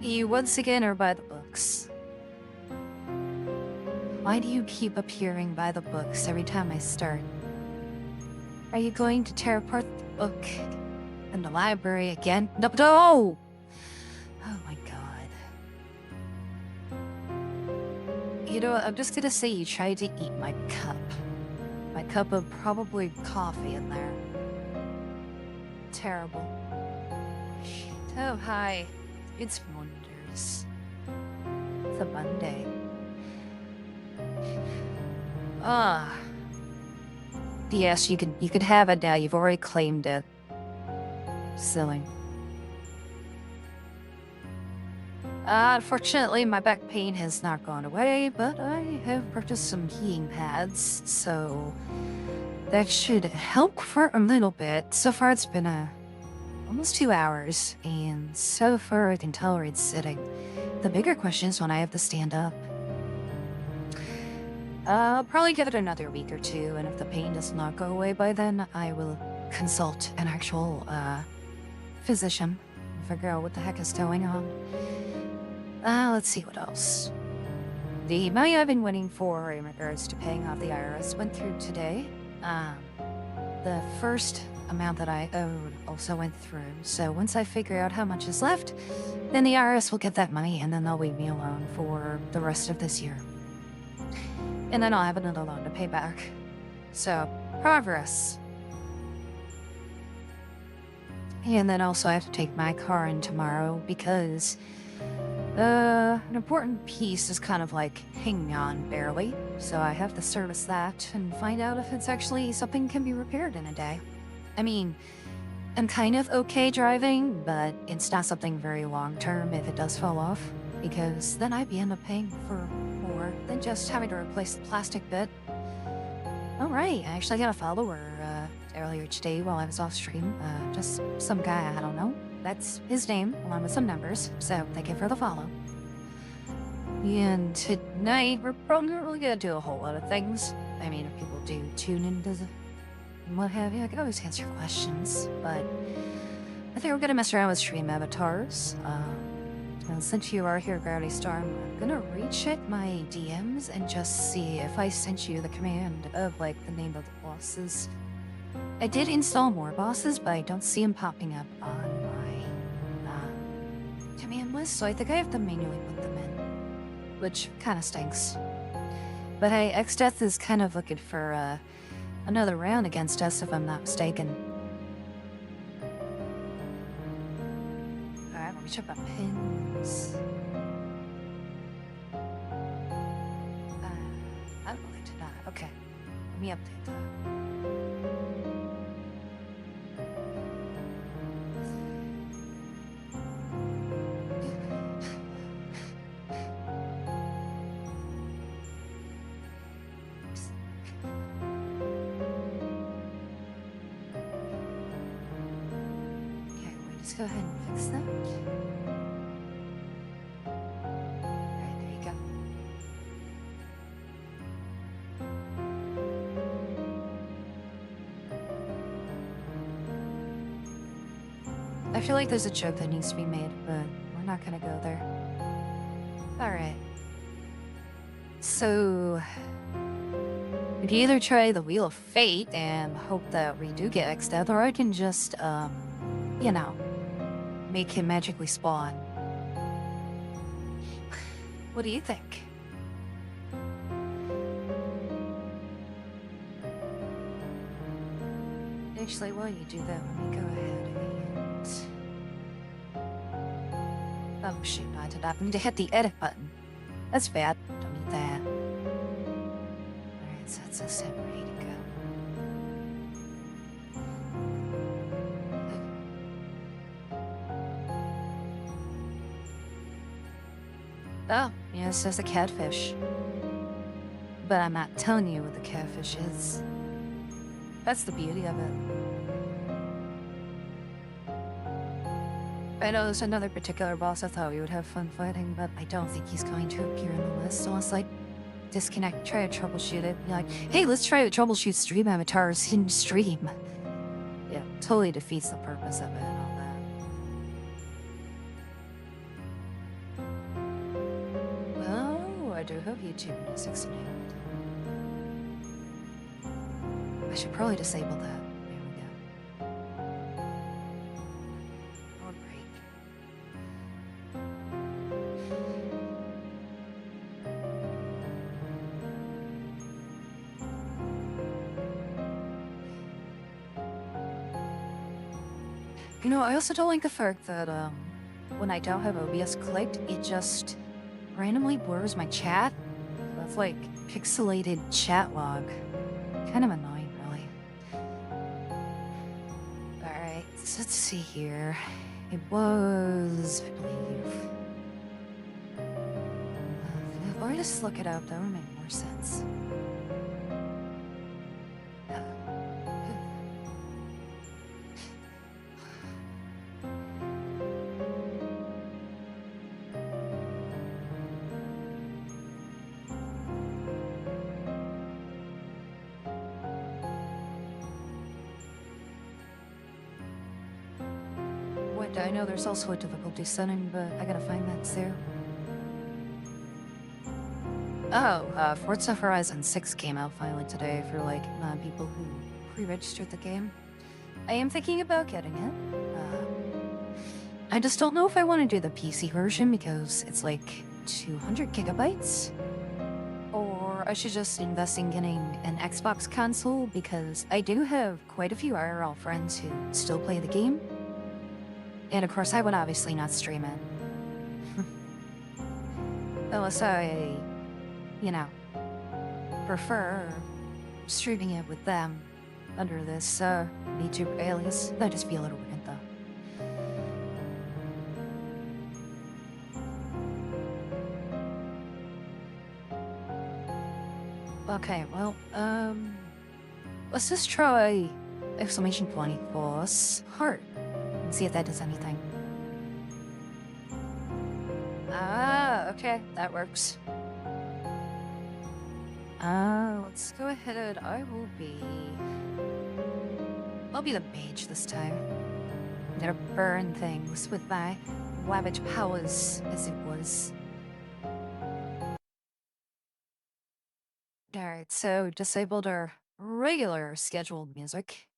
You once again are by the books. Why do you keep appearing by the books every time I start? Are you going to tear apart the book in the library again? No, no! Oh my god. You know what, I'm just gonna say you tried to eat my cup. My cup of probably coffee in there. Terrible. Oh, hi. It's Wonders. It's a Monday. Ah. Yes, you could have it now. You've already claimed it. Silly. Unfortunately, my back pain has not gone away, but I have purchased some heating pads, so that should help for a little bit. So far, it's been almost 2 hours, and so far I can tolerate sitting. The bigger question is when I have to stand up. I'll probably give it another week or two, and if the pain does not go away by then, I will consult an actual, physician and figure out what the heck is going on. Let's see what else. The money I've been waiting for in regards to paying off the IRS went through today. The first amount that I owed also went through, so once I figure out how much is left, then the IRS will get that money, and then they'll leave me alone for the rest of this year. And then I'll have another loan to pay back. So, progress. And then also I have to take my car in tomorrow because an important piece is kind of like hanging on barely. So I have to service that and find out if it's actually something can be repaired in a day. I mean, I'm kind of okay driving, but it's not something very long term if it does fall off, because then I'd be end up paying for more than just having to replace the plastic bit. Oh right, I actually got a follower earlier today while I was off stream. Just some guy, I don't know. That's his name, along with some numbers, so thank you for the follow. And tonight, we're probably not really gonna do a whole lot of things. I mean, if people do tune into the what have you, I can always answer questions, but I think we're gonna mess around with stream avatars. And since you are here, Gravity Storm, I'm gonna recheck my DMs and just see if I sent you the command of, like, the name of the bosses. I did install more bosses, but I don't see them popping up on my command list, so I think I have to manually put them in, which kind of stinks. But hey, X-Death is kind of looking for another round against us, if I'm not mistaken. Alright, let me check my pins. I don't really did not. Okay, let me update that. Let's go ahead and fix that. Alright, there you go. I feel like there's a joke that needs to be made, but we're not gonna go there. Alright. So, we can either try the Wheel of Fate and hope that we do get X-Death, or I can just, you know, make him magically spawn. What do you think? Actually, while you do that, let me go ahead and... Oh shoot, no, I did not need to hit the edit button. That's bad. Don't need that. Alright, so that's a 7 ready to go. Oh, yes, there's a catfish. But I'm not telling you what the catfish is. That's the beauty of it. I know there's another particular boss I thought we would have fun fighting, but I don't think he's going to appear in the list unless I disconnect, try to troubleshoot it. Be like, hey, let's try to troubleshoot stream avatars in stream. Yeah, totally defeats the purpose of it and all that. I do have YouTube music's enabled. I should probably disable that. There we go. Or break. You know, I also don't like the fact that, when I don't have OBS clicked, it just randomly blurs my chat. That's like pixelated chat log. Kind of annoying, really. Alright, so let's see here. It was, I believe. If I just look it up, that would make more sense. I know there's also a difficulty setting, but I gotta find that too. Oh, Forza Horizon 6 came out finally today for, like, people who pre-registered the game. I am thinking about getting it. I just don't know if I want to do the PC version because it's like 200 gigabytes. Or I should just invest in getting an Xbox console because I do have quite a few IRL friends who still play the game. And of course, I would obviously not stream it. Unless I, you know, prefer streaming it with them under this VTuber alias. That'd just be a little weird, though. Okay, well, let's just try exclamation point plus heart. See if that does anything. Ah, okay, that works. Let's go ahead. I'll be the mage this time. I'm gonna burn things with my savage powers as it was. Alright, so disabled our regular scheduled music.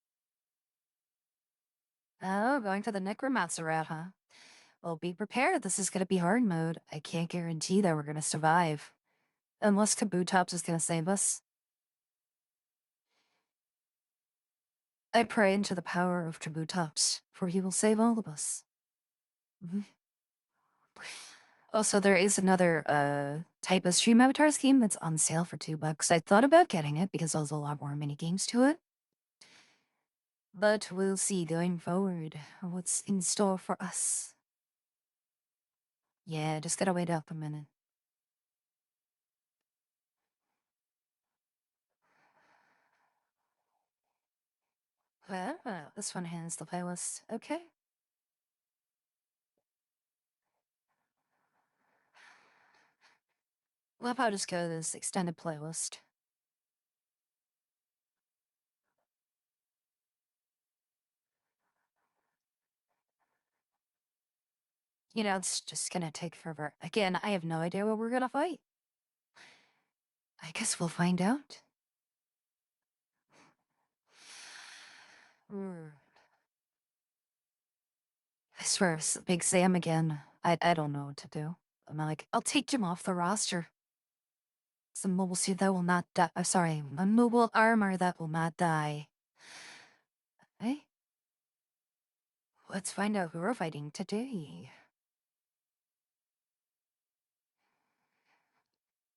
Oh, going to the Necromancer route, huh? Well, be prepared. This is gonna be hard mode. I can't guarantee that we're gonna survive. Unless Kabutops is gonna save us. I pray into the power of Kabutops, for he will save all of us. Also, there is another, type of stream avatar scheme that's on sale for $2. I thought about getting it because there's a lot more mini games to it. But we'll see going forward what's in store for us. Yeah, just gotta wait up a minute. Well, this one has the playlist. Okay. Well, I'll just go to this extended playlist. You know, it's just gonna take forever. Again, I have no idea what we're gonna fight. I guess we'll find out. I swear, Big Sam again. I don't know what to do. I'm like, I'll take him off the roster. Some mobile suit that will not die. Sorry, a mobile armor that will not die. Hey? Let's find out who we're fighting today.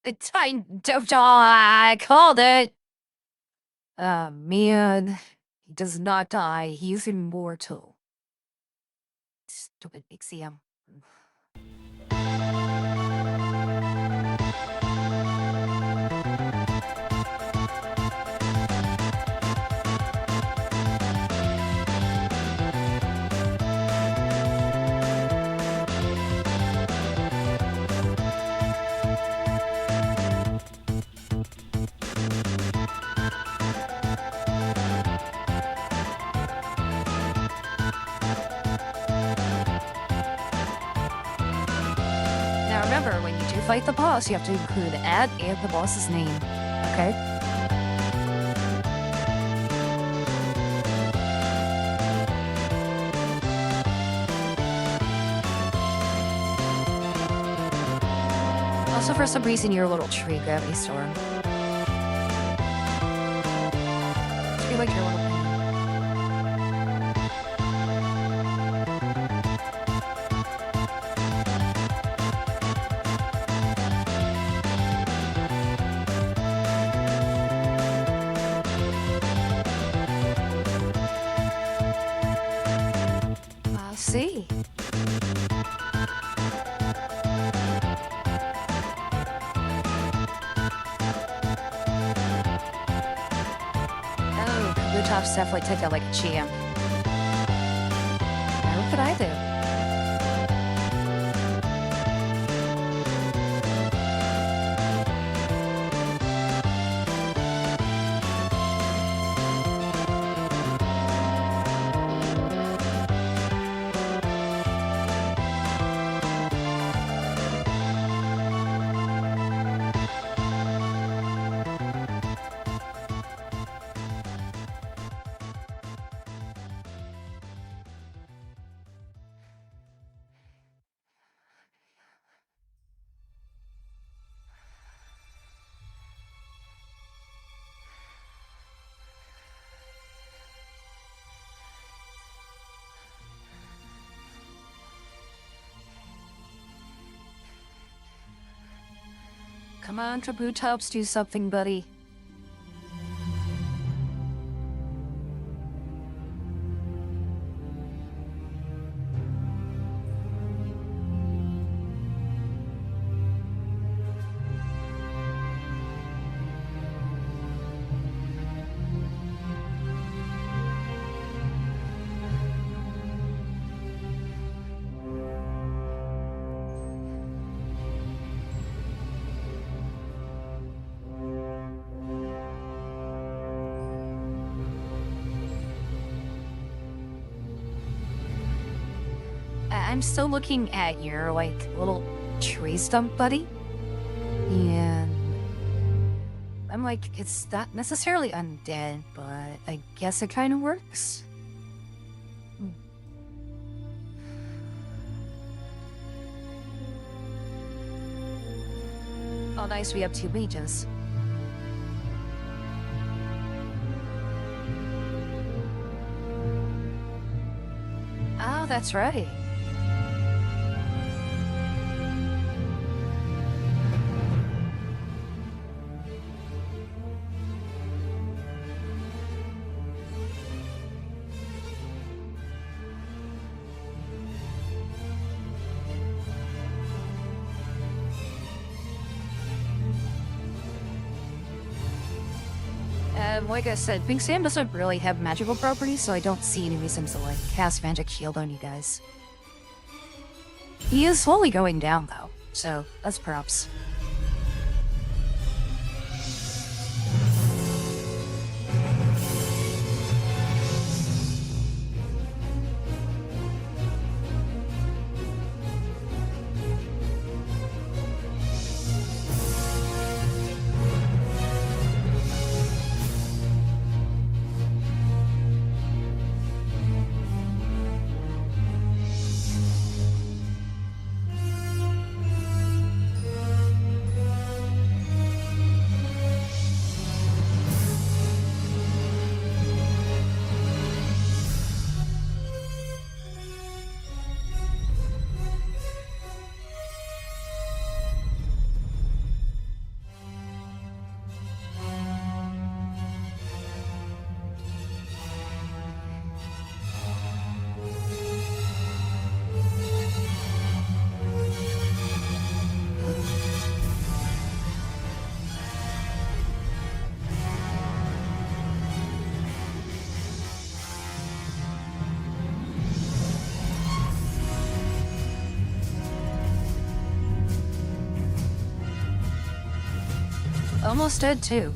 I called it! Ah, man. He does not die. He's immortal. Stupid Big Sam. fight the boss, you have to include at and the boss's name. Okay? Also, for some reason, you're a little tree gravity storm. I feel like you're a little. I'll see. Tops definitely took out like a champ. Now, what could I do? Come on, Tributops, do something, buddy. I'm still looking at your, like, little tree stump, buddy. And I'm like, it's not necessarily undead, but I guess it kind of works. Oh, nice, we have 2 mages. Oh, that's right. Like I said, Pink Sam doesn't really have magical properties, so I don't see any reasons to, like, cast Magic Shield on you guys. He is slowly going down, though, so that's props. Almost dead, too.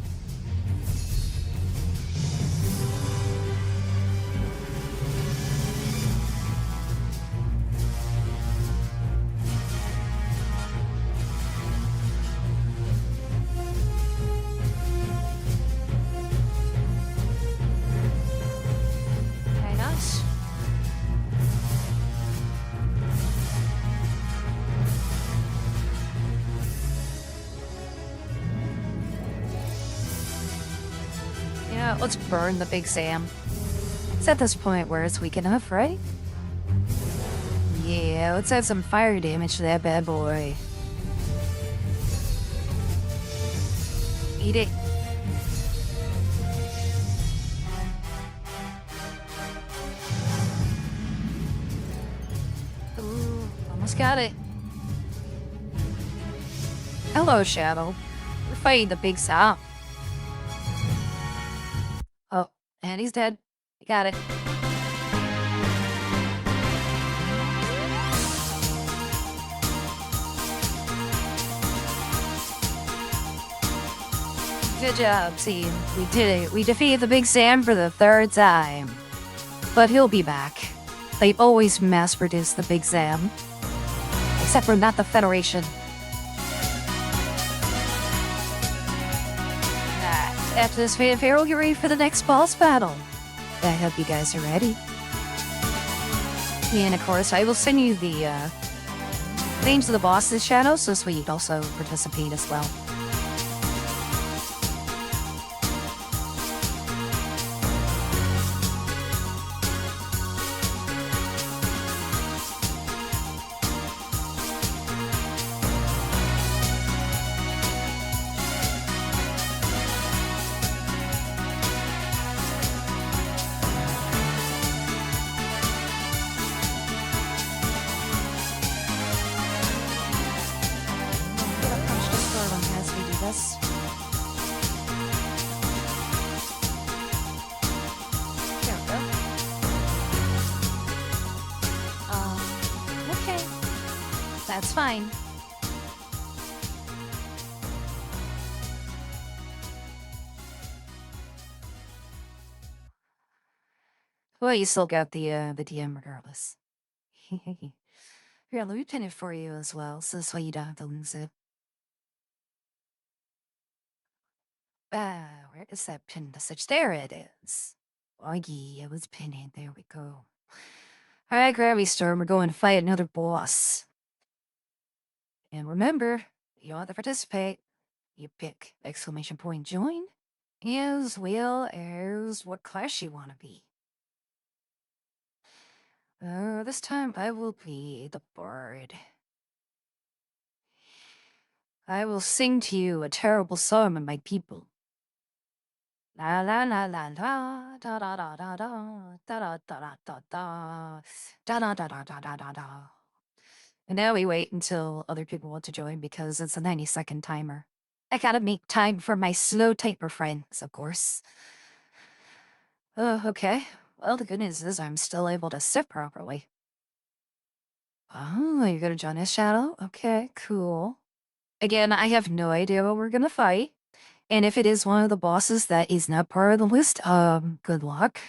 Let's burn the Big Sam. It's at this point where it's weak enough, right? Yeah, let's add some fire damage to that bad boy. Eat it. Ooh, almost got it. Hello, Shadow. We're fighting the Big Sam. Oh, and he's dead. I got it. Good job, team. We did it. We defeated the Big Sam for the 3rd time. But he'll be back. They always mass-produce the Big Sam. Except for not the Federation. After this fanfare, we'll get ready for the next boss battle. I hope you guys are ready. And of course, I will send you the names of the bosses' shadows, so you can also participate as well. Okay. That's fine. Well, you still got the DM regardless. Here, let me pin it for you as well, so this way you don't have to lose it. Where is that pin message? There it is. Oh yeah, it was pinned. There we go. Alright, Gravity Storm, we're going to fight another boss. And remember, you want to participate. You pick exclamation point join as well as what class you want to be. This time I will be the bard. I will sing to you a terrible song of my people. La la la la la da da da da da da da da da da da da da da da da da da. And now we wait until other people want to join because it's a 90-second timer. I gotta make time for my slow typer friends, of course. Okay. Well, the good news is I'm still able to sit properly. Oh, you're gonna join us, Shadow? Okay, cool. Again, I have no idea what we're gonna fight. And if it is one of the bosses that is not part of the list, good luck.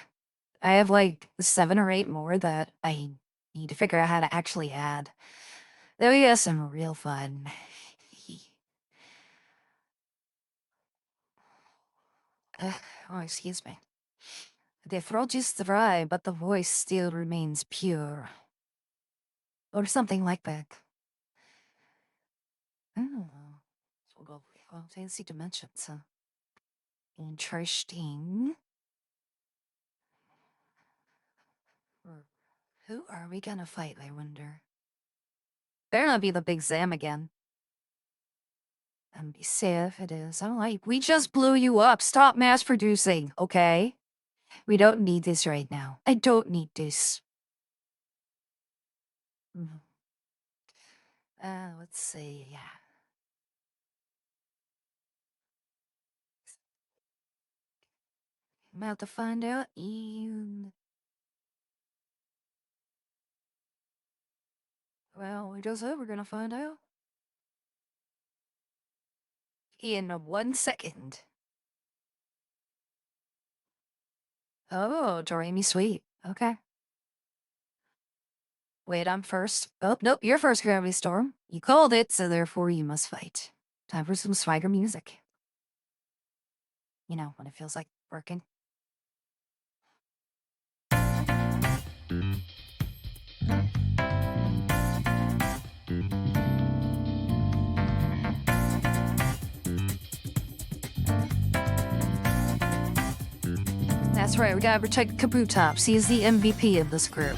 I have like 7 or 8 more that I need to figure out how to actually add. There we go, some real fun. Oh, excuse me. The throat is dry, but the voice still remains pure. Or something like that. Oh. Well, fancy dimensions, huh? Interesting. Who are we gonna fight, I wonder? Better not be the Big Sam again. And be safe it is. I'm like, we just blew you up. Stop mass producing, okay? We don't need this right now. I don't need this. Let's see, yeah. I'm about to find out and... Well, we just said we're gonna find out. In 1 second. Oh, Doremi Sweet. Okay. Wait, I'm first. Oh, nope, you're first, Gravity Storm. You called it, so therefore you must fight. Time for some swagger music. You know, when it feels like working. That's right, we gotta protect Kabutops. He is the MVP of this group.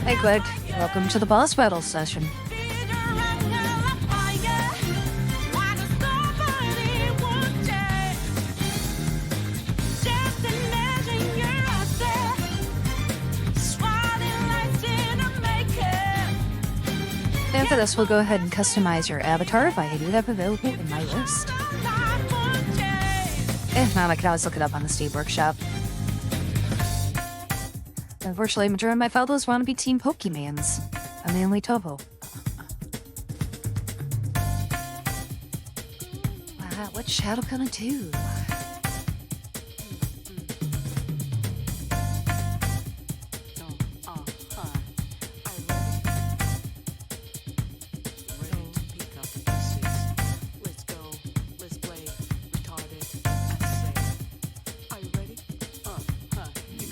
Hey Greg, welcome to the boss battle session. After this, we'll go ahead and customize your avatar if I do have available in my list. If not, I can always look it up on the Steam Workshop. Unfortunately, majority of my fellows want to be Team Pokemans. I'm the only Toho. Wow, what's Shadow gonna do?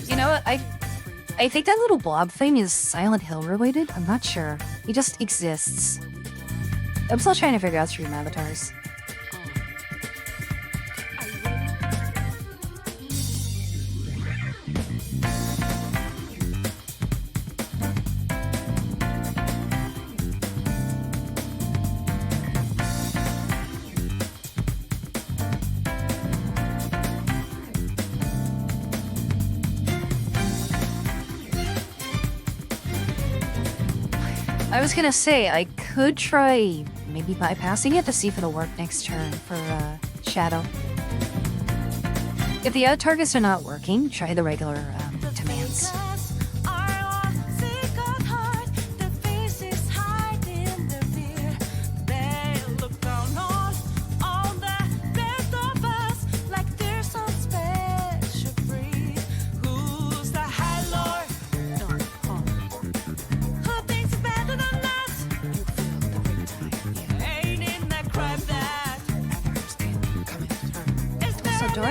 You know what? I think that little blob thing is Silent Hill related. I'm not sure. He just exists. I'm still trying to figure out stream avatars. I was gonna say, I could try maybe bypassing it to see if it'll work next turn for Shadow. If the other targets are not working, try the regular demands.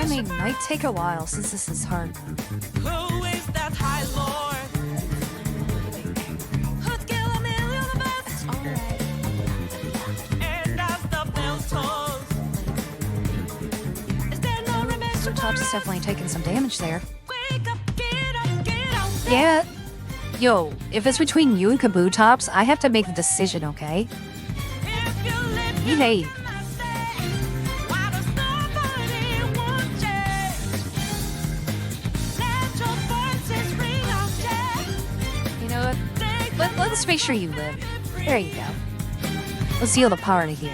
It might take a while since this is hard. Who is that high lord? Who'd kill a million of us? And as the bell tolls, is there no revenge? So Tops is definitely taking some damage there. Wake up, get up, yeah. Yo, if it's between you and Kabutops, I have to make the decision, okay? Behave. Let's make sure you live. There you go. Let's seal the power to here.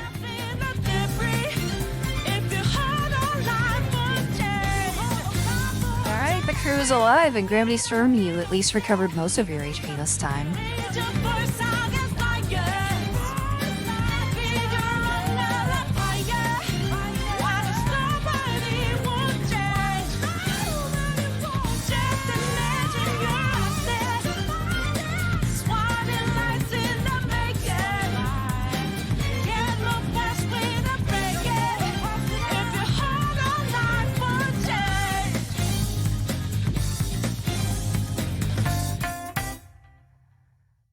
Alright, the crew is alive, and Gravity Storm, you at least recovered most of your HP this time.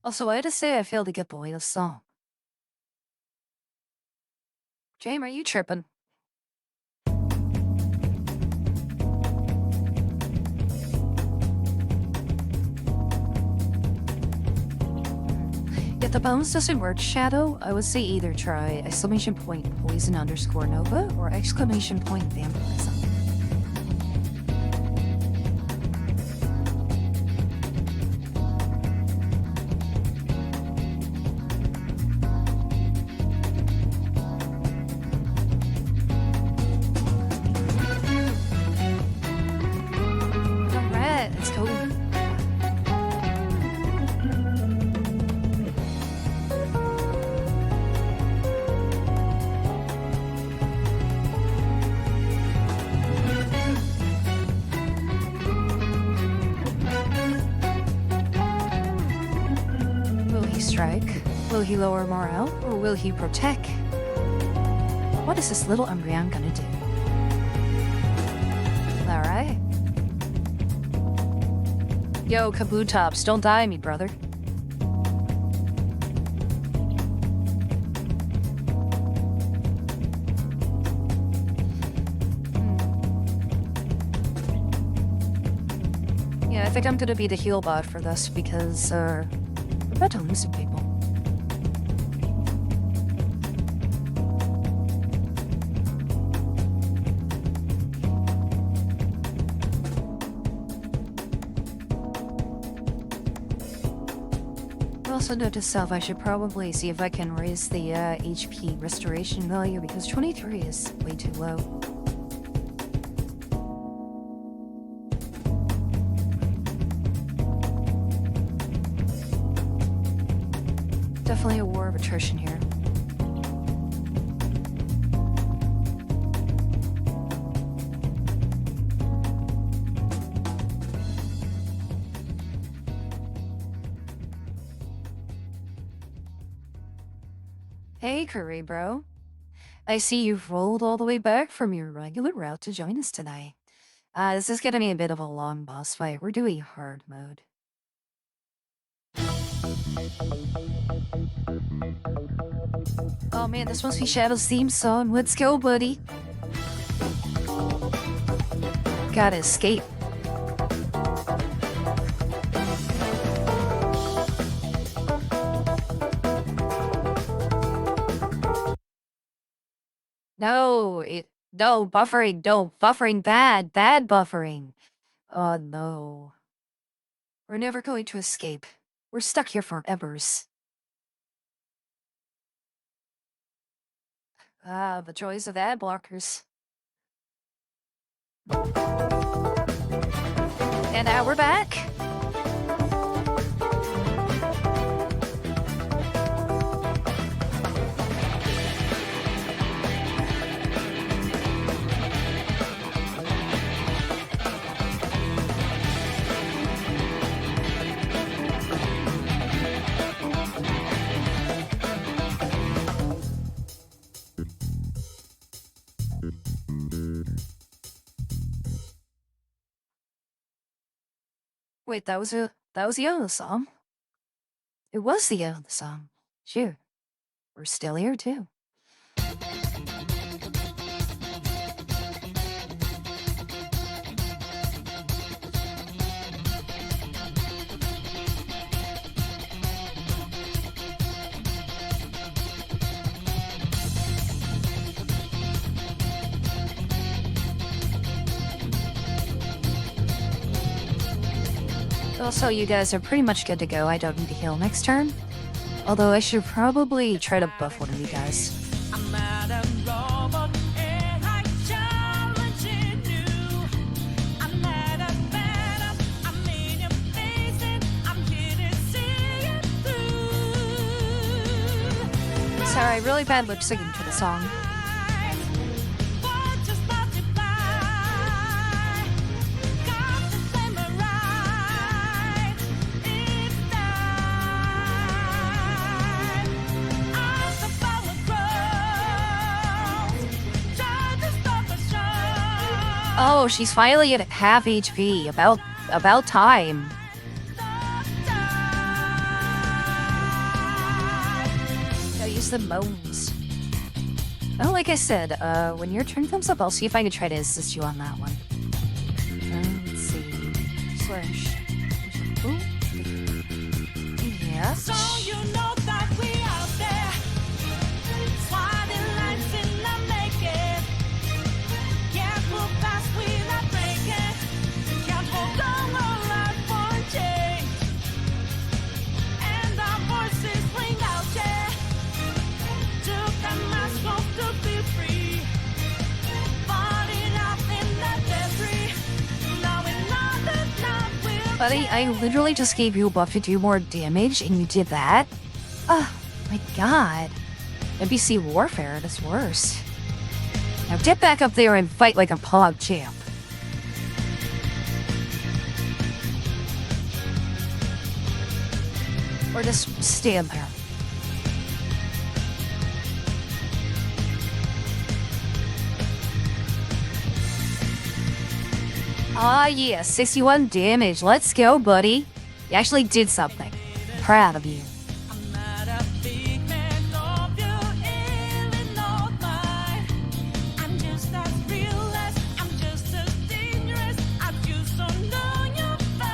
Also, I had to say I failed to get the latest song. James, are you tripping? If the bones doesn't work, Shadow, I would say either try exclamation point poison underscore Nova or exclamation point vampirism. strike? Will he lower morale, or will he protect? What is this little Umbreon gonna do? Alright. Yo, Kabutops, don't die on me, brother. Yeah, I think I'm gonna be the heal bot for this because, we're about to lose some people. I also noticed self I should probably see if I can raise the HP restoration value because 23 is way too low. Definitely a war of attrition here. Hey, Curry bro. I see you've rolled all the way back from your regular route to join us tonight. This is gonna be a bit of a long boss fight. We're doing hard mode. Oh man, this must be Shadow's theme song. Let's go, buddy. Gotta escape. No, buffering, no, buffering, bad buffering. Oh no. We're never going to escape. We're stuck here forevers. Ah, the joys of ad blockers. And now we're back. Wait, that was the other song? It was the other song. Shoot. We're still here too. Also, you guys are pretty much good to go. I don't need to heal next turn. Although I should probably try to buff one of you guys. I'm not a robot, and I challenging you. I'm not a phantom, I'm in your face, and I'm here to see it through. Sorry, really bad lip syncing to the song. Watch us multiply. Got the samurai. It's time. As the power grows, try to stop us show. Oh, she's finally at half HP. About time. I'll use the moans. Oh, like I said, when your turn comes up, I'll see if I can try to assist you on that one. Let's see. Slash. Ooh. Yeah. So you know that we out there, swatting lines in the making. Can't move fast without breaking. Can't hold on our life for a change. And our voices ring out, yeah. Took a mask off to be free. Falling out in the debris. Now we know that love will Buddy, I literally just gave you a buff to do more damage, and you did that? Oh, my god. NPC warfare at its worst. Now get back up there and fight like a pog champ. Or just stand there. Ah, yeah, 61 damage. Let's go, buddy. You actually did something. Proud of you. I'm not a big man of you, even not mine. I'm just as real as, I'm just as dangerous. I just don't know your fight.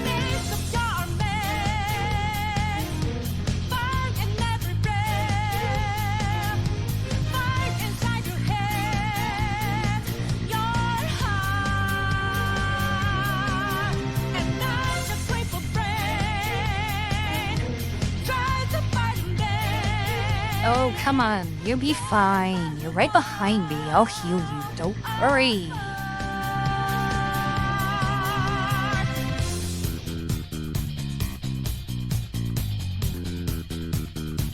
Think of your man, fight in every breath, fight inside your head, your heart, and I'm just grateful brain. Try to fight in bed. Oh, come on. You'll be fine. You're right behind me. I'll heal you. Don't worry.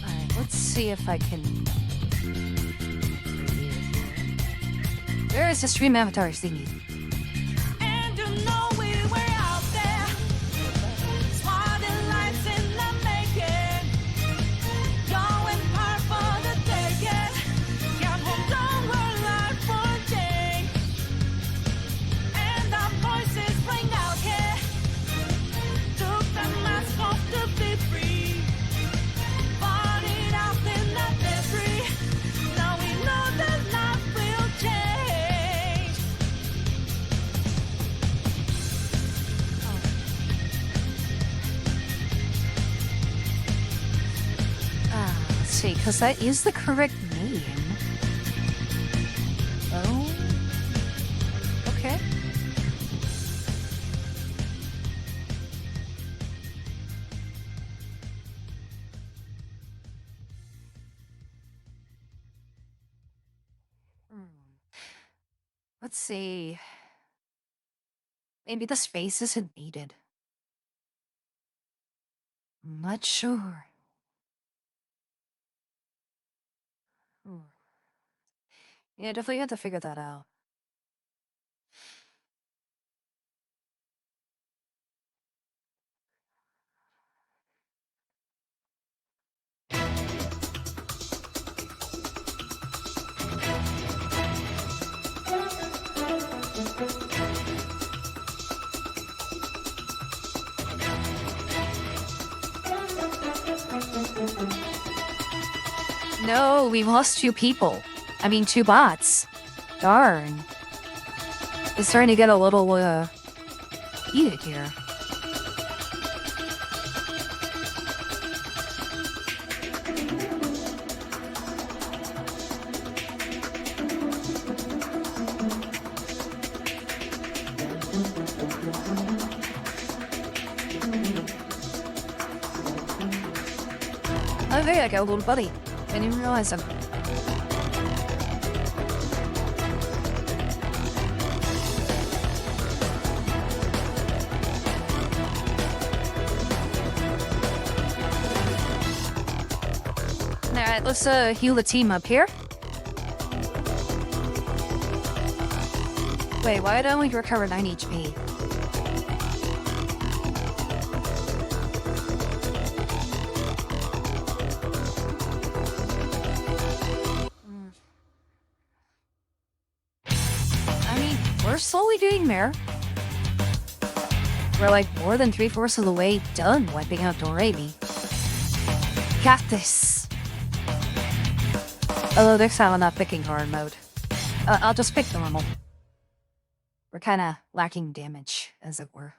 Alright, let's see if I can... Where is the stream avatar thingy? And you know we were out there, swatting lights in the making, going hard for the taking. Can't hold on, we're life for change, and our voices ring out here. Took the mask off to be free, fought it out in the debris. Now we know that life will change. Let's see, because that is the correct name. Oh. Okay. Let's see. Maybe the space isn't needed. I'm not sure. Yeah, definitely had to figure that out. No, we lost 2 people. I mean, 2 bots. Darn. It's starting to get a little, heated here. Oh, there you go, little buddy. I didn't even realize him. Alright, let's heal the team up here. Wait, why don't we recover 9 HP? I mean, we're slowly doing there. We're like more than 3/4 of the way done wiping out Doraemon. Got this. Although this time I'm not picking hard mode. I'll just pick normal. We're kinda lacking damage, as it were.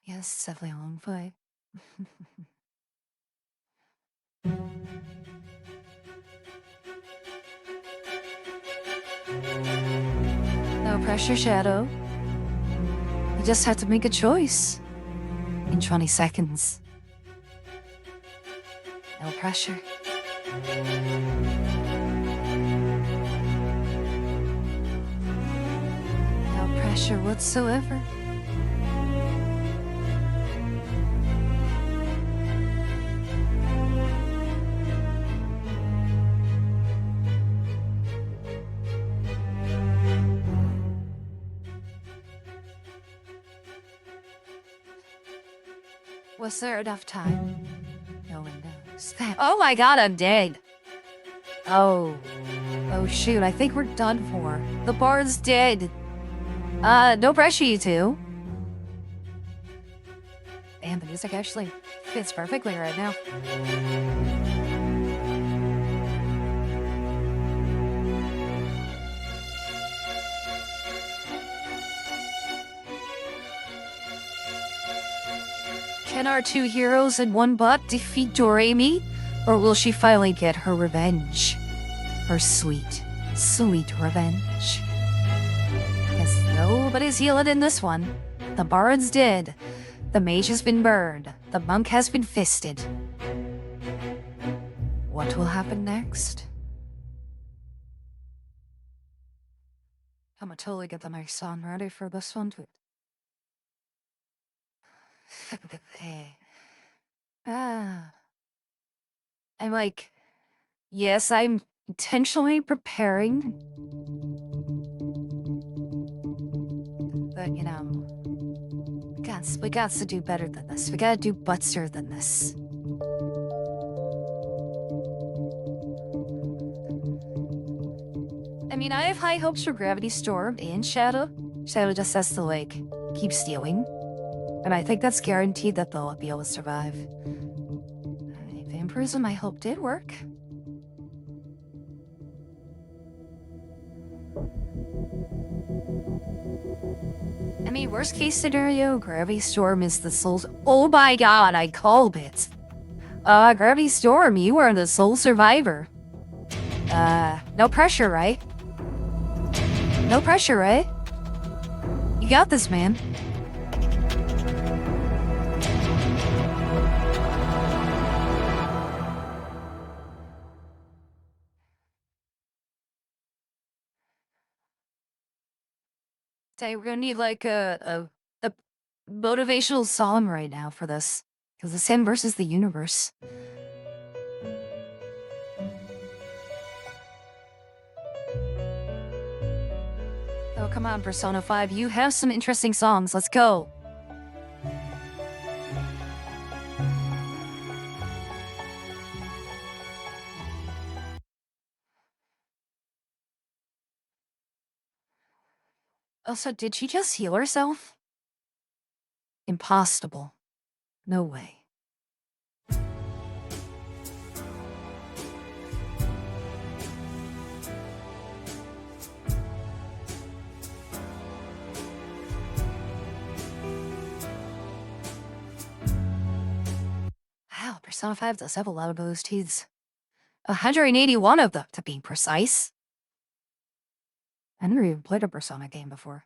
Yes, it's definitely a long fight. No pressure, Shadow. You just have to make a choice. In 20 seconds. No pressure. No pressure whatsoever. Was there enough time? No one knows. Oh my god, I'm dead. Oh. Oh shoot, I think we're done for. The bar's dead. No pressure, you two. Damn, the music actually fits perfectly right now. Can our two heroes and one bot defeat Doremi? Or will she finally get her revenge? Her sweet, sweet revenge. Guess nobody's healing in this one. The bard's dead. The mage has been burned. The monk has been fisted. What will happen next? I'm gonna totally get the mic sound ready for this one too. I'm like, yes, I'm intentionally preparing. But, you know, we got to do better than this. We gotta do buttsier than this. I mean, I have high hopes for Gravity Storm and Shadow. Shadow just has to, like, keep stealing. And I think that's guaranteed that they'll be able to survive. Vampirism, I hope, did work. I mean, worst case scenario, Gravity Storm is the soul's— Oh my god, I called it! Gravity Storm, you are the sole survivor. No pressure, right? No pressure, right? You got this, man. We're gonna need like a motivational song right now for this, because it's him versus the universe. Oh, come on, Persona 5, you have some interesting songs. Let's go. Also, did she just heal herself? Impossible. No way. Wow, Persona 5 does have a lot of OSTs. 181 of them, to be precise. I never even played a Persona game before.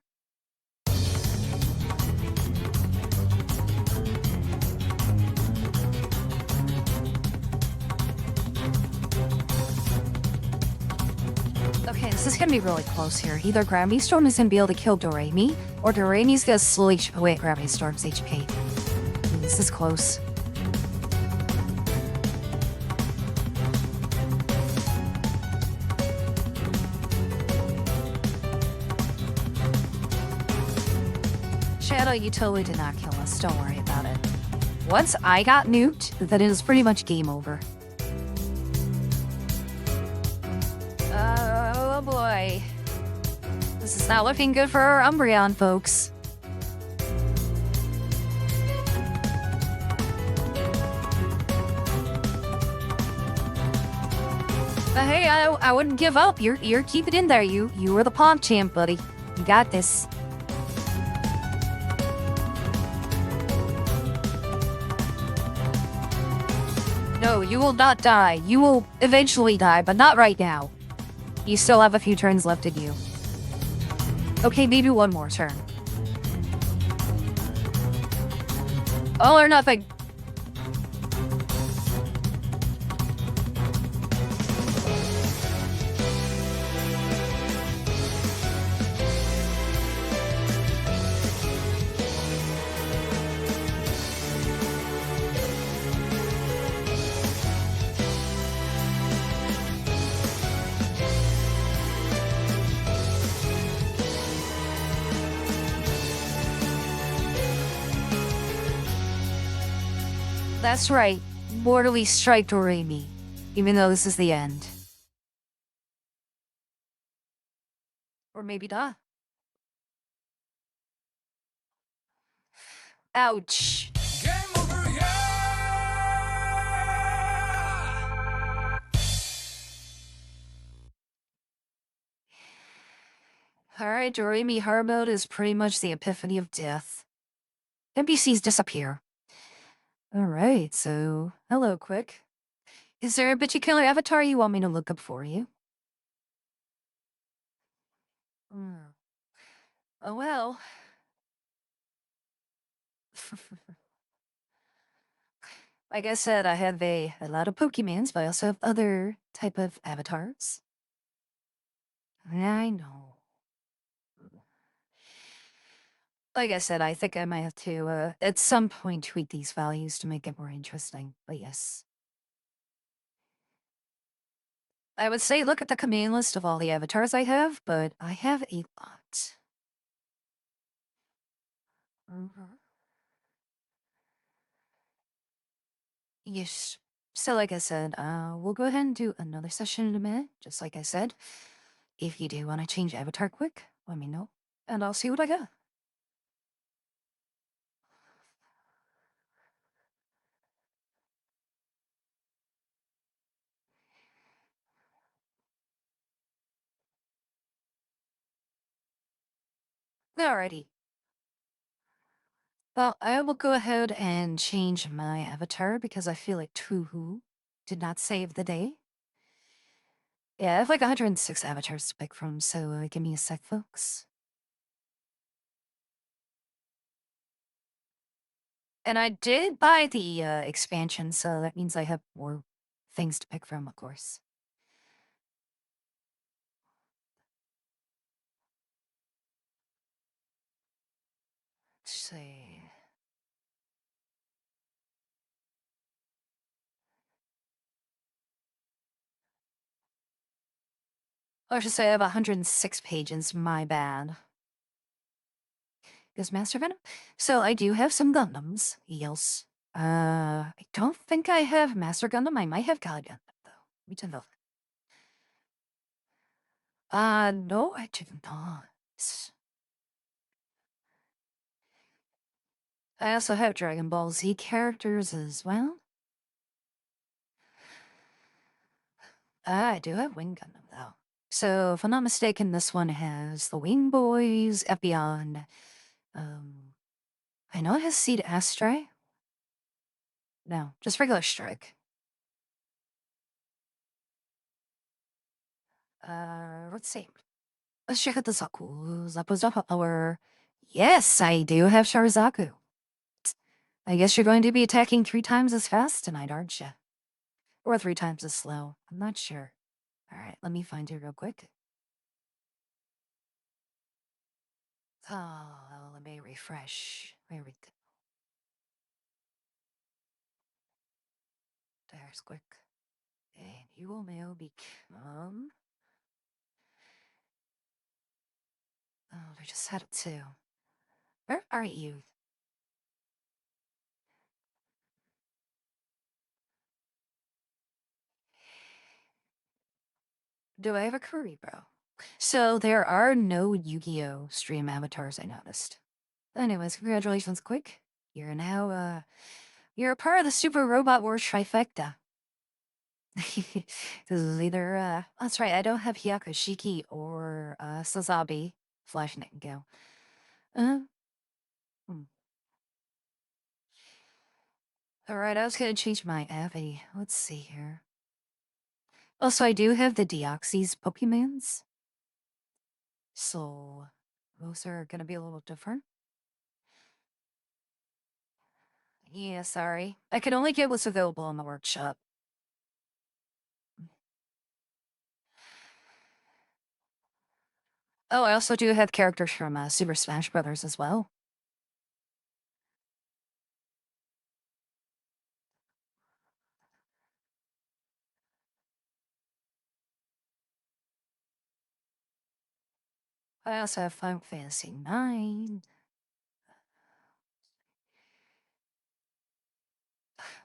Okay, this is gonna be really close here. Either Gravity Storm is gonna be able to kill Doremi, or Doremi's gonna slowly chip away at Gravity Storm's HP. This is close. Shadow, you totally did not kill us. Don't worry about it. Once I got nuked, then it is pretty much game over. Oh boy. This is not looking good for our Umbreon, folks. But hey, I wouldn't give up. You're keep it in there. You were the Pomp champ, buddy. You got this. No, you will not die. You will eventually die, but not right now. You still have a few turns left in you. Okay, maybe one more turn. All or nothing. That's right. Mortally strike Doremi. Even though this is the end. Or maybe not. Ouch. Game over, yeah! Alright, Doremi hard mode is pretty much the epiphany of death. NPCs disappear. Alright, so hello, Quick. Is there a particular avatar you want me to look up for you? Hmm. Oh well. Like I said, I have a lot of Pokemons, but I also have other type of avatars. I know. Like I said, I think I might have to, at some point, tweak these values to make it more interesting. But yes. I would say look at the command list of all the avatars I have, but I have a lot. Mhm. Yes. So like I said, we'll go ahead and do another session in a minute, just like I said. If you do want to change avatar quick, let me know, and I'll see what I got. Alrighty. Well, I will go ahead and change my avatar because I feel like Tuhu did not save the day. Yeah, I have like 106 avatars to pick from, so give me a sec, folks. And I did buy the expansion, so that means I have more things to pick from, of course. Let's see. Oh, I should say I have 106 pages, my bad. Is Master Venom? So I do have some Gundams, yes. I don't think I have Master Gundam. I might have God Gundam, though. We don't know. No, I do not. I also have Dragon Ball Z characters as well. I do have Wing Gundam, though. So, if I'm not mistaken, this one has the Wing Boys, Epion. I know it has Seed Astray. No, just regular Strike. Let's see. Let's check out the Zaku. Zapu's power. Yes, I do have Sharizaku. I guess you're going to be attacking 3 times as fast tonight, aren't you? Or 3 times as slow. I'm not sure. Alright, let me find it real quick. Oh, let me refresh. Where we go? There's quick. And you will now become. Oh, they just had it too. Where are you? Do I have a curry, bro? So there are no Yu-Gi-Oh! Stream avatars, I noticed. Anyways, congratulations, Quick. You're now, you're a part of the Super Robot Wars trifecta. This is either, that's right, I don't have Hyakushiki or, Sazabi, Flash Nightingale. Uh, hmm. Alright, I was gonna change my Avi. Let's see here. Also, I do have the Deoxys Pokemons. So, those are gonna be a little different. Yeah, sorry. I could only get what's available in the workshop. Oh, I also do have characters from Super Smash Brothers as well. I also have Final Fantasy 9.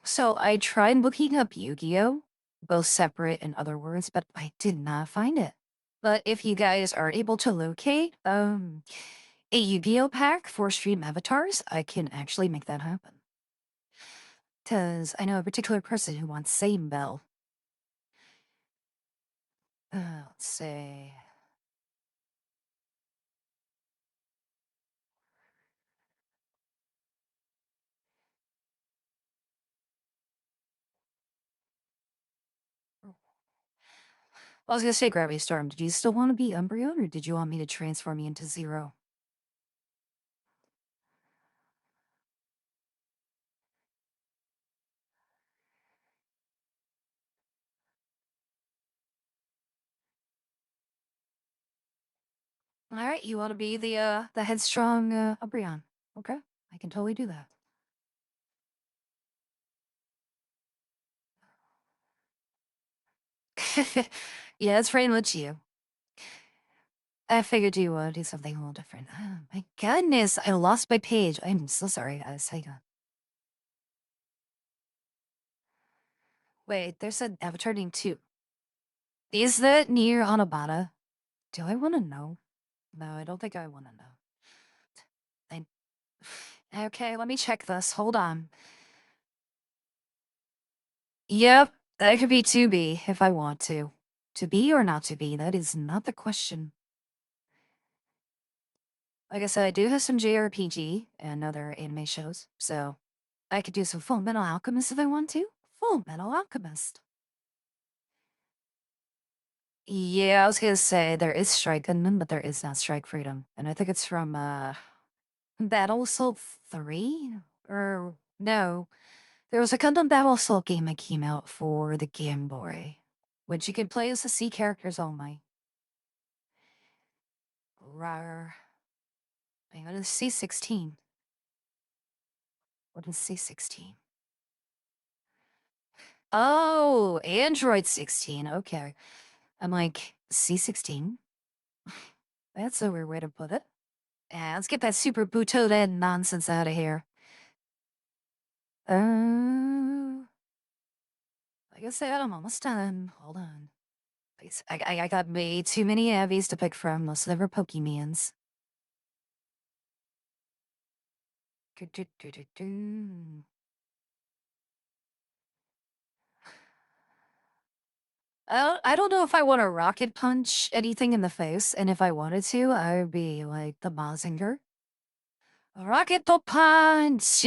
So I tried looking up Yu-Gi-Oh, both separate and other words, but I did not find it. But if you guys are able to locate a Yu-Gi-Oh pack for stream avatars, I can actually make that happen. Cause I know a particular person who wants same bell. Let's see. I was gonna say Gravity Storm. Did you still want to be Umbreon, or did you want me to transform you into Zero? All right, you want to be the headstrong Umbreon? Okay, I can totally do that. Yeah, it's pretty much you. I figured you would do something a little different. Oh, my goodness, I lost my page. I'm so sorry, guys. Hang on. Wait, there's an Avatar named 2. Is that near Hanabata? Do I want to know? No, I don't think I want to know. I... Okay, let me check this. Hold on. Yep, that could be 2B if I want to. To be or not to be, that is not the question. Like I said, I do have some JRPG and other anime shows, so I could do some Full Metal Alchemist if I want to. Full Metal Alchemist. Yeah, I was gonna say there is Strike Gundam, but there is not Strike Freedom. And I think it's from Battle Assault 3? Or no. There was a Gundam Battle Assault game that came out for the Game Boy, which you could play as the C characters only. Rar. Hang on, it's C16. What is C16? Oh, Android 16. Okay. I'm like, C16? That's a weird way to put it. Yeah, let's get that super Butoden nonsense out of here. Like I said, I'm almost done. Hold on. Please. I got way too many Abbies to pick from. Most of them are Pokemans. I don't know if I want to rocket punch anything in the face, and if I wanted to, I would be like the Mazinger. Rocket to punch!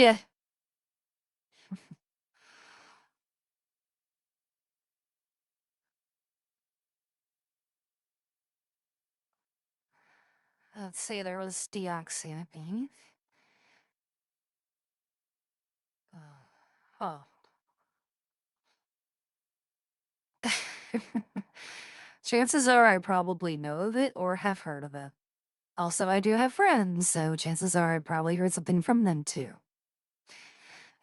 Let's see, there was Deoxy, I think. Oh. Chances are I probably know of it or have heard of it. Also, I do have friends, so chances are I probably heard something from them too.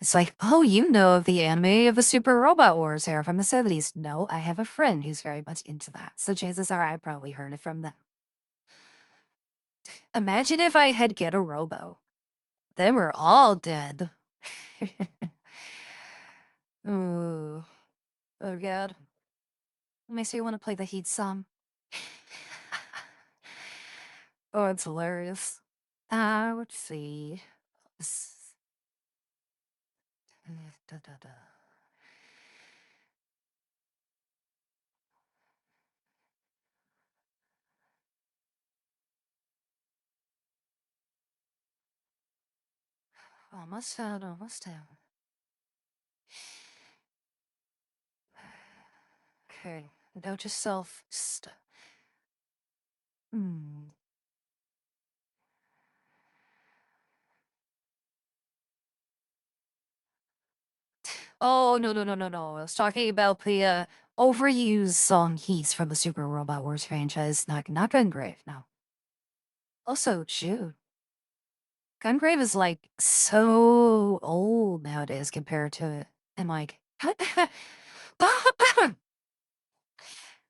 It's like, oh, you know of the anime of the Super Robot Wars era from the 70s. No, I have a friend who's very much into that, so chances are I probably heard it from them. Imagine if I had Get a Robo. Then we're all dead. Ooh. Oh god. Makes me want to play the Heat song. Oh, it's hilarious. Let's see. Da, da, da. Almost found, almost down. Okay, note yourself. Hmm. Oh, no, no, no, no, no. I was talking about the overused song He's from the Super Robot Wars franchise. Not Gungrave, no. Also, shoot. Gungrave is like so old nowadays compared to it. And like,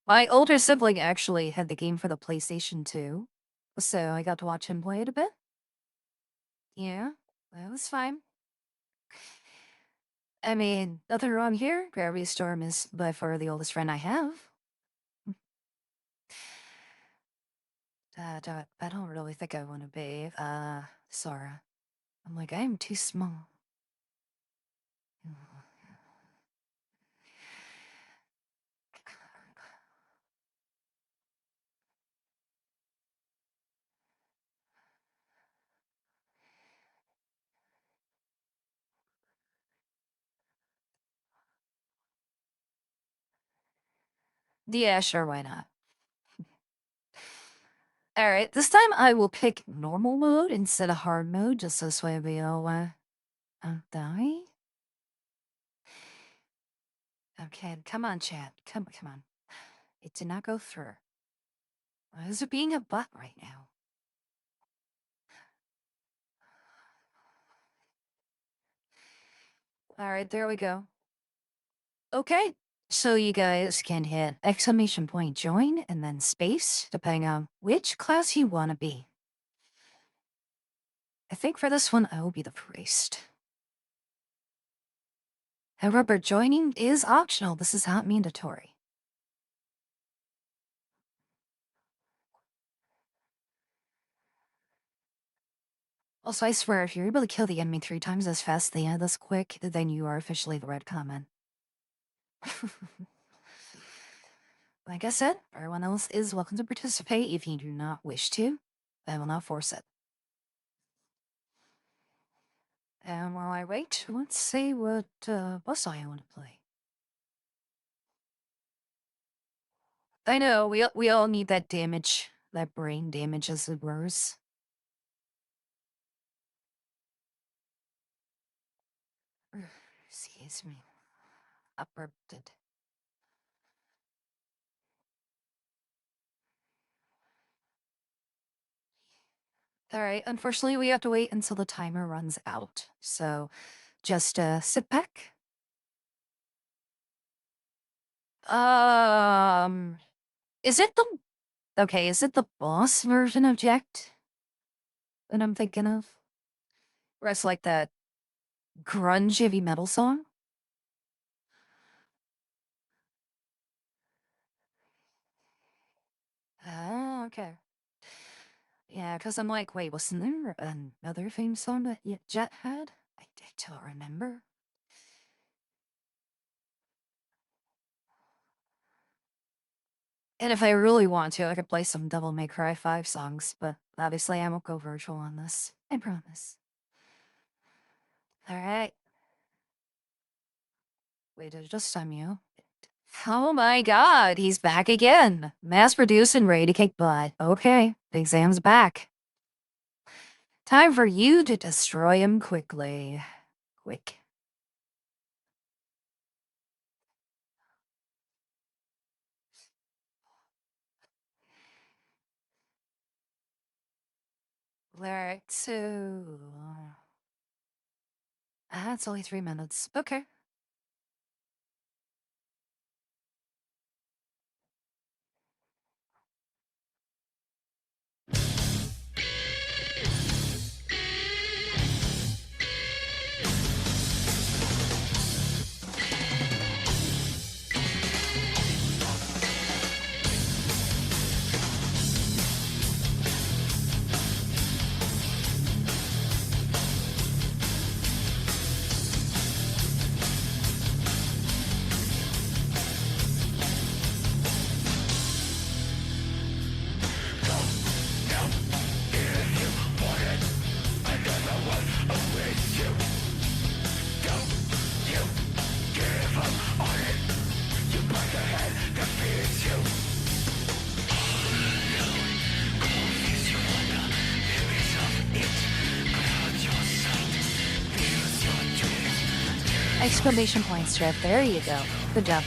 my older sibling actually had the game for the PlayStation 2. So I got to watch him play it a bit. Yeah, that was fine. I mean, nothing wrong here. Gravity Storm is by far the oldest friend I have. I don't really think I want to bathe. Sora. I'm like, I'm too small. Yeah, sure, why not? Alright, this time I will pick normal mode instead of hard mode, just so this way we all, die? Okay, come on, chat. Come on. It did not go through. Why is it being a butt right now? Alright, there we go. Okay, so you guys can hit exclamation point join and then space, depending on which class you want to be. I think for this one, I will be the priest. However, joining is optional. This is not mandatory. Also, I swear, if you're able to kill the enemy 3 times as fast and this quick, then you are officially the red comment. Like I said, everyone else is welcome to participate if you do not wish to. I will not force it. And while I wait, let's see what boss I want to play. I know, we all need that damage, that brain damage as it were. Excuse me. Uprooted. Alright, unfortunately we have to wait until the timer runs out. So just sit back. Is it the okay, is it the boss version of Jacked that I'm thinking of? Where it's like that grunge heavy metal song? Oh, okay. Yeah, because I'm like, wait, wasn't there another theme song that Jet had? I don't remember. And if I really want to, I could play some Devil May Cry 5 songs, but obviously I won't go virtual on this. I promise. Alright. Wait, did it just stun you? Oh my god, he's back again. Mass-produced and ready to kick butt. Okay, the exam's back. Time for you to destroy him quickly. Quick. Alright, so... it's only 3 minutes. Okay. Exclamation point strip. There you go. Good job.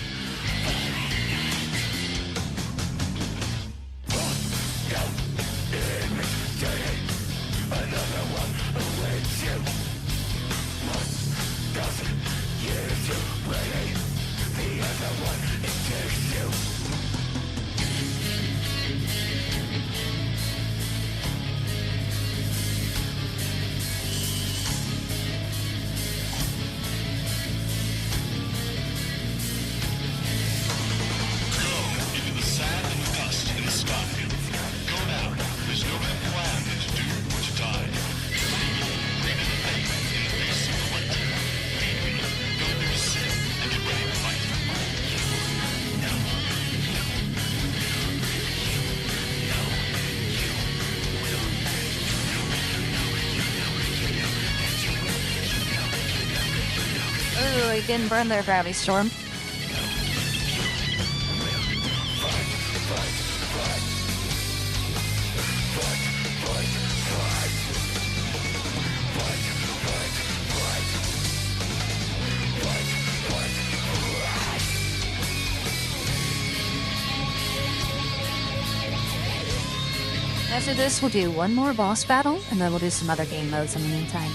you getting burned there, Gravity Storm. After this, we'll do one more boss battle, and then we'll do some other game modes in the meantime.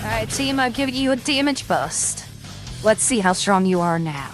Alright, team, I've given you a damage boost. Let's see how strong you are now.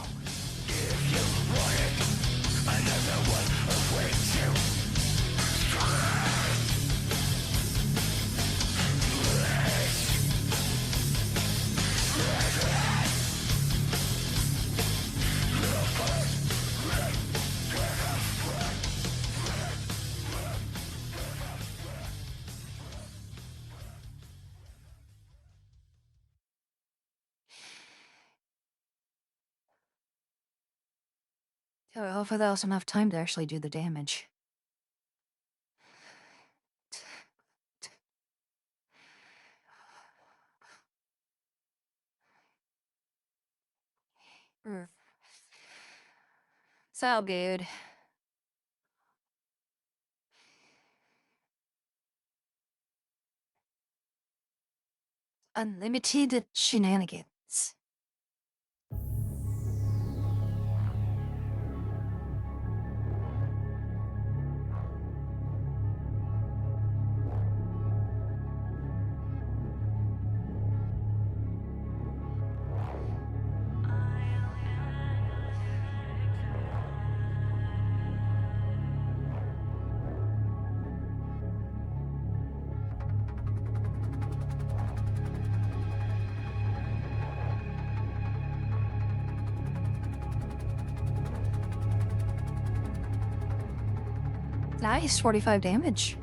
Hopefully that was enough time to actually do the damage. So good. Unlimited shenanigans. Nice, 45 damage.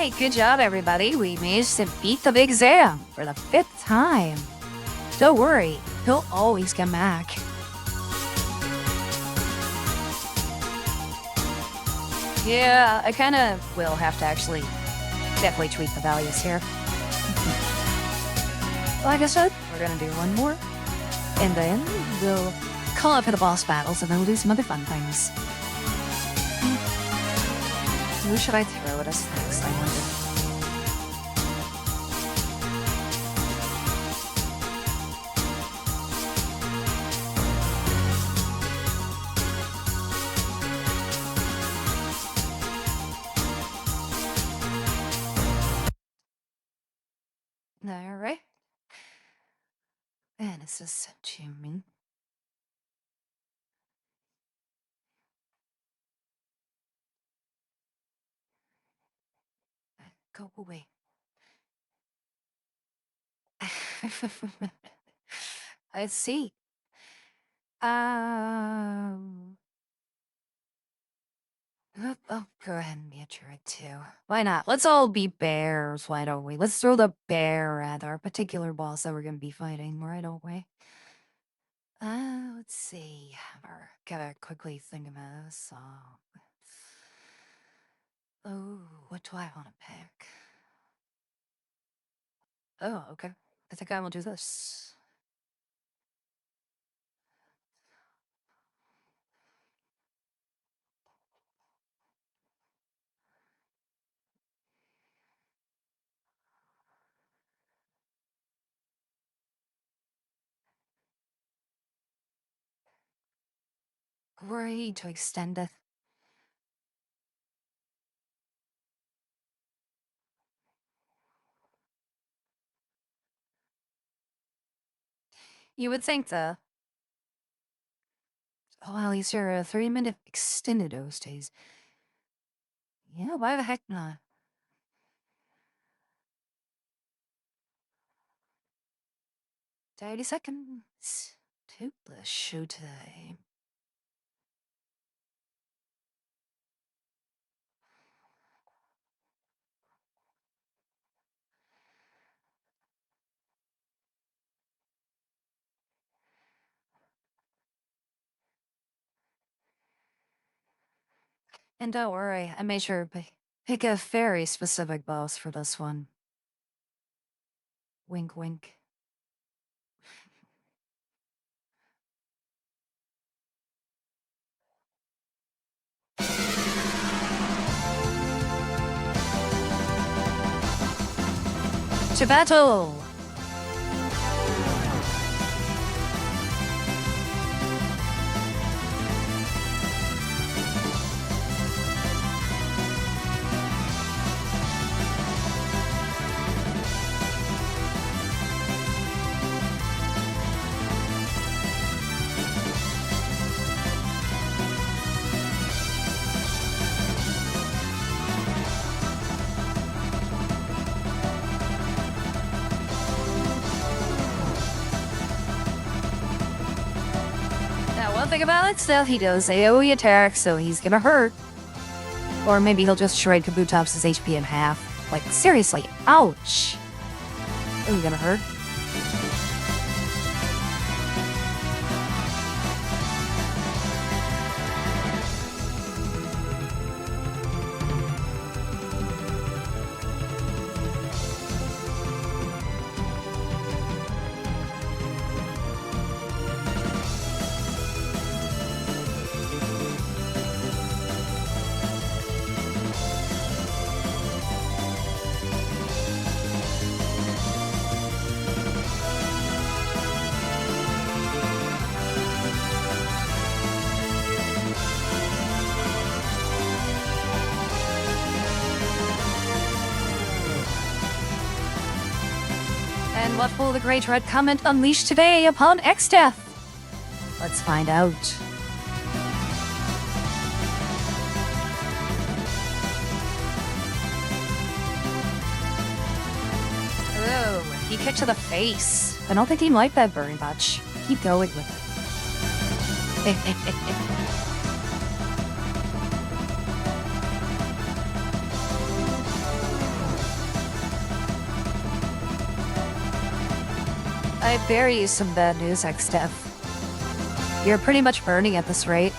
Alright, good job everybody. We managed to beat the big exam for the 5th time. Don't worry, he'll always come back. Yeah, I kinda will have to actually definitely tweak the values here. Like I said, we're gonna do one more, and then we'll call up for the boss battles, and then we'll do some other fun things. Who should I throw at us next, I wonder? Alright. And it's just Jimmy. Go away. I see. I'll go ahead and be a druid too. Why not? Let's all be bears, why don't we? Let's throw the bear at our particular boss that we're gonna be fighting, why don't we? Let's see. Gotta quickly think about this song. Oh, what do I want to pick? Oh, okay. I think I will do this. Great to extend it. You would think the oh, at least you're a 3-minute extended those days. Yeah, why the heck not? 30 seconds to the showtime. And don't worry, I made sure to pick a very specific boss for this one. Wink, wink. To battle! Now, one thing about it, still, he does AoE attack, so he's gonna hurt. Or maybe he'll just shred Kabutops' HP in half. Like, seriously, ouch! Ooh, gonna hurt. And what will the Great Red Comet unleash today upon X-Death? Let's find out. Oh, he kicked to the face. I don't think he liked that very much. Keep going with it. I bear you some bad news, X-Steph. You're pretty much burning at this rate.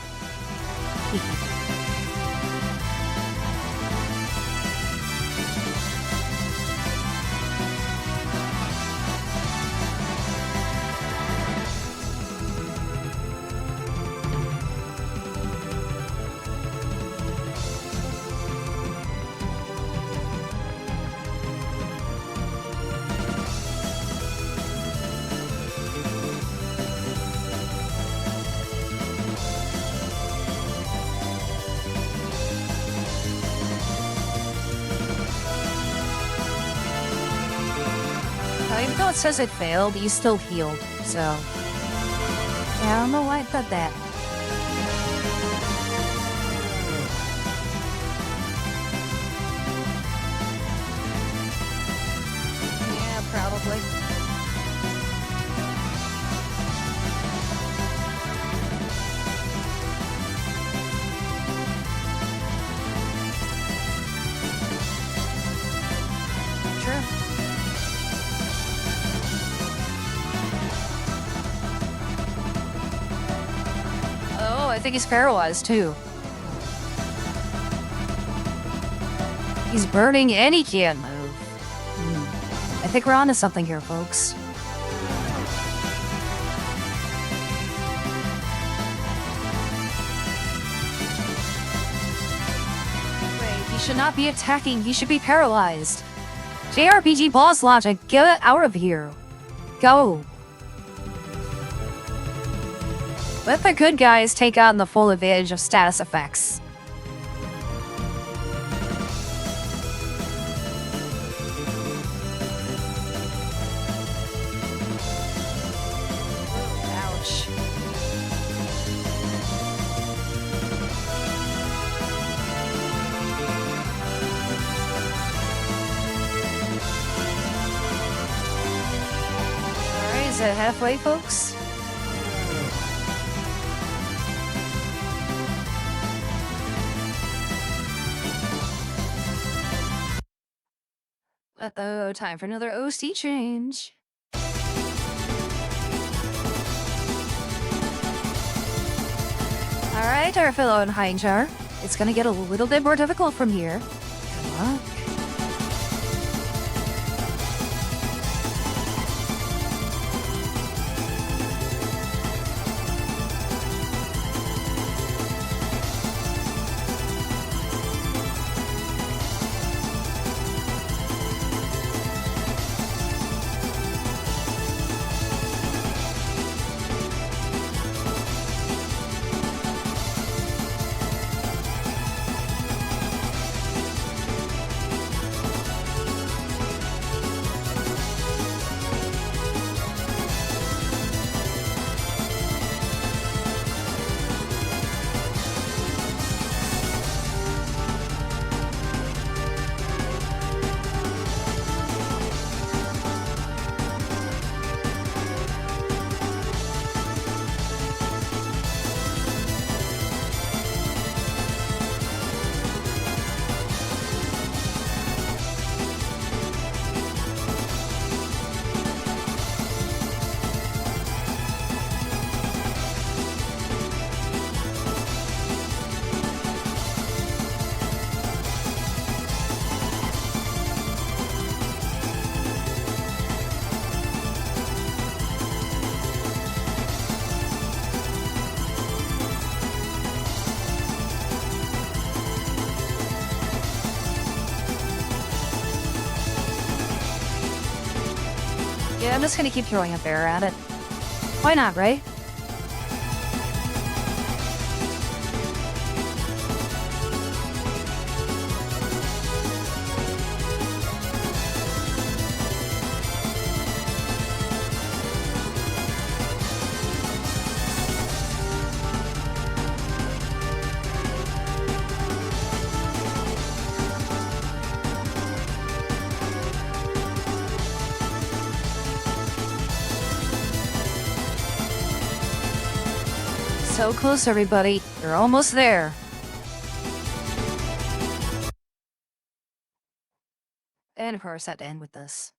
Even though it says it failed, you still healed, so... Yeah, I don't know why it said that. Yeah, probably. True. Oh, I think he's paralyzed too. He's burning and he can't move. I think we're onto something here, folks. Wait, he should not be attacking. He should be paralyzed. JRPG boss logic, get out of here. Go. Let the good guys take on the full advantage of status effects. Ouch. Alright, is it halfway, folks? Uh-oh, time for another OC change. Alright, our fellow in Hindjar. It's gonna get a little bit more difficult from here. Good luck. Yeah, I'm just gonna keep throwing a bear at it. Why not, right? So close, everybody. You're almost there. And of course, I had to end with this.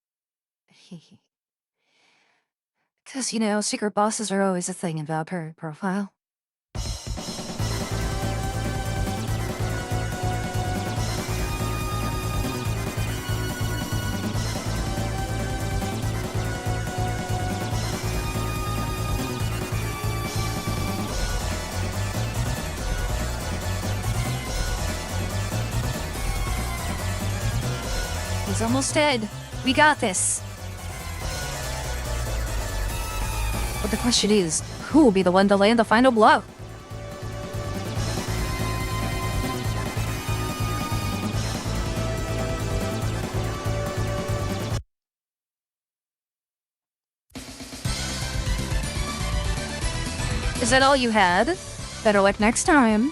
Because, secret bosses are always a thing in Valkyrie profile. He's almost dead. We got this. But the question is, who will be the one to land the final blow? Is that all you had? Better luck next time.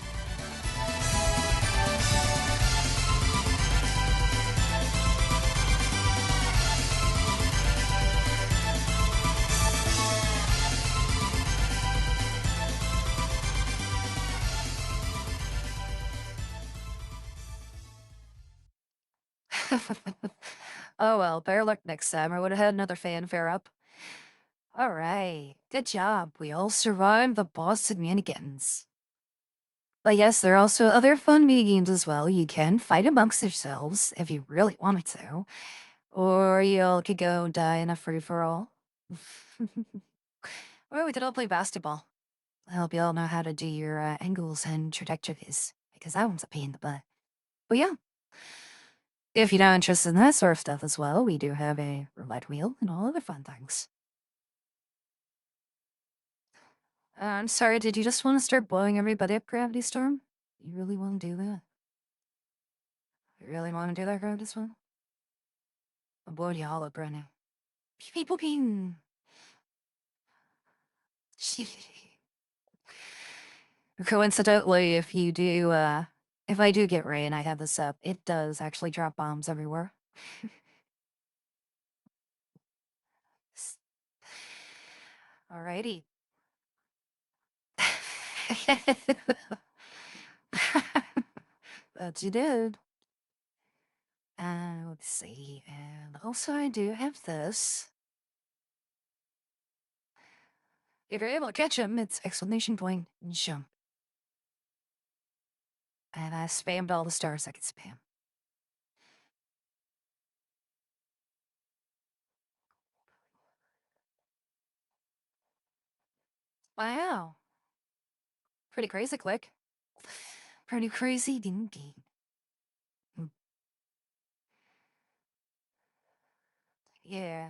Oh well, better luck next time. I would have had another fanfare up. Alright, good job. We all survived the boss shenanigans. But yes, there are also other fun mini games as well. You can fight amongst yourselves if you really wanted to. Or you all could go die in a free-for-all. Or we could all play basketball. I hope you all know how to do your angles and trajectories, because that one's a pain in the butt. But yeah, if you're not interested in that sort of stuff as well, we do have a roulette wheel and all other fun things. I'm sorry, did you just want to start blowing everybody up, Gravity Storm? You really want to do that? You really want to do that, Gravity Storm? I'm blowing you all up right now. People being... Coincidentally, if you do, if I do get rain, I have this up, it does actually drop bombs everywhere. Alrighty. That you did. Let's see. And also, I do have this. If you're able to catch him, it's exclamation point and jump. And I spammed all the stars I could spam. Wow. Pretty crazy click. Pretty crazy dinky. Yeah.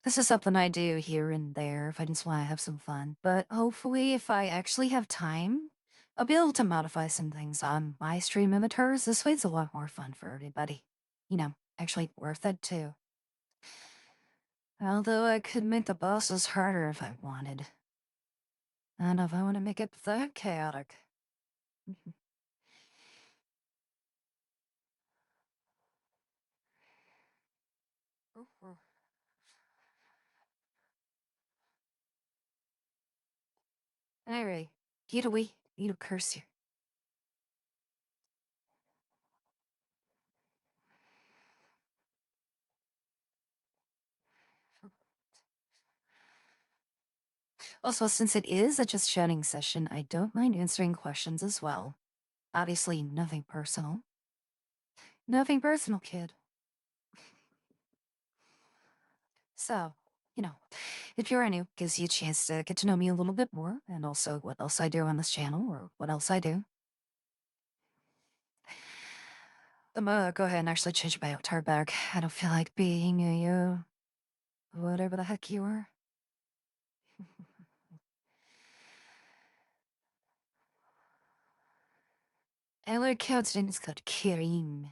This is something I do here and there if I just want to have some fun. But hopefully, if I actually have time, I'll be able to modify some things on my stream amateurs. This way it's a lot more fun for everybody. Actually worth it too. Although I could make the bosses harder if I wanted. And if I want to make it that chaotic. Anyway, get away. Need a curse here. Also, since it is a just chatting session, I don't mind answering questions as well. Obviously, nothing personal. Nothing personal, kid. So, if you're new, gives you a chance to get to know me a little bit more, and also what else I do on this channel, or what else I do. I'm gonna go ahead and actually change my avatar back. I don't feel like being a, whatever the heck you are. I like how its name is called Kareem.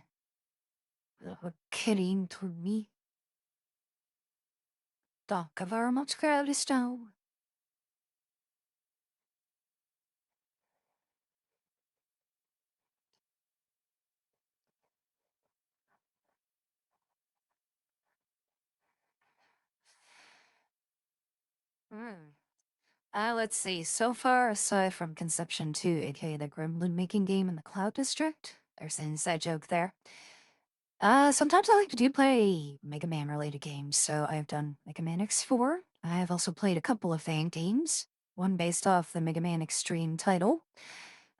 Kareem to me. Thank you very much, Gravity Stone. Hmm. Let's see. So far, aside from Conception 2, aka the gremlin making game in the Cloud District, there's an inside joke there. Sometimes I like to do play Mega Man related games, so I've done Mega Man X4, I have also played a couple of fan games, one based off the Mega Man Extreme title.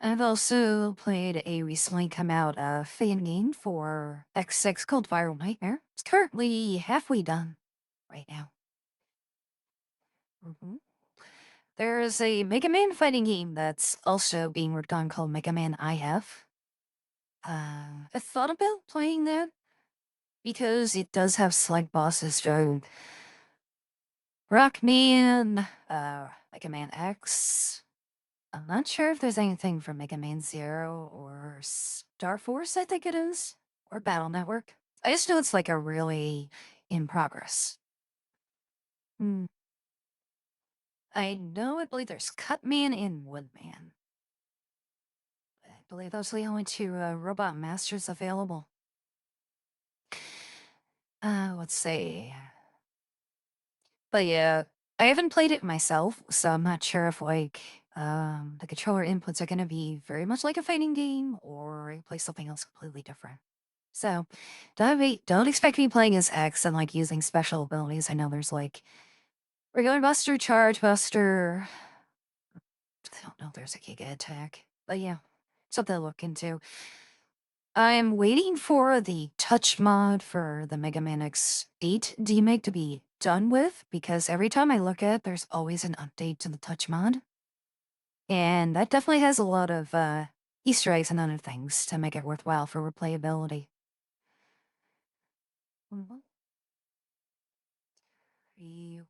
I've also played a recently come out fan game for X6 called Viral Nightmare. It's currently halfway done right now. Mhm. There's a Mega Man fighting game that's also being worked on called Mega Man IF. I thought about playing that because it does have select bosses from Rockman, Mega Man X. I'm not sure if there's anything from Mega Man Zero or Star Force, I think it is, or Battle Network. I just know it's like a really in progress. Hmm. I believe there's Cutman and Woodman. I believe those are the only two robot masters available. Let's see. But yeah, I haven't played it myself, so I'm not sure if like the controller inputs are gonna be very much like a fighting game or play something else completely different. So don't expect me playing as X and like using special abilities. I know there's like regular buster, charge buster. I don't know if there's a Giga attack. But yeah, something to look into. I'm waiting for the touch mod for the Mega Man X8 demake to be done with because every time I look at it, there's always an update to the touch mod. And that definitely has a lot of Easter eggs and other things to make it worthwhile for replayability. Mhm. You-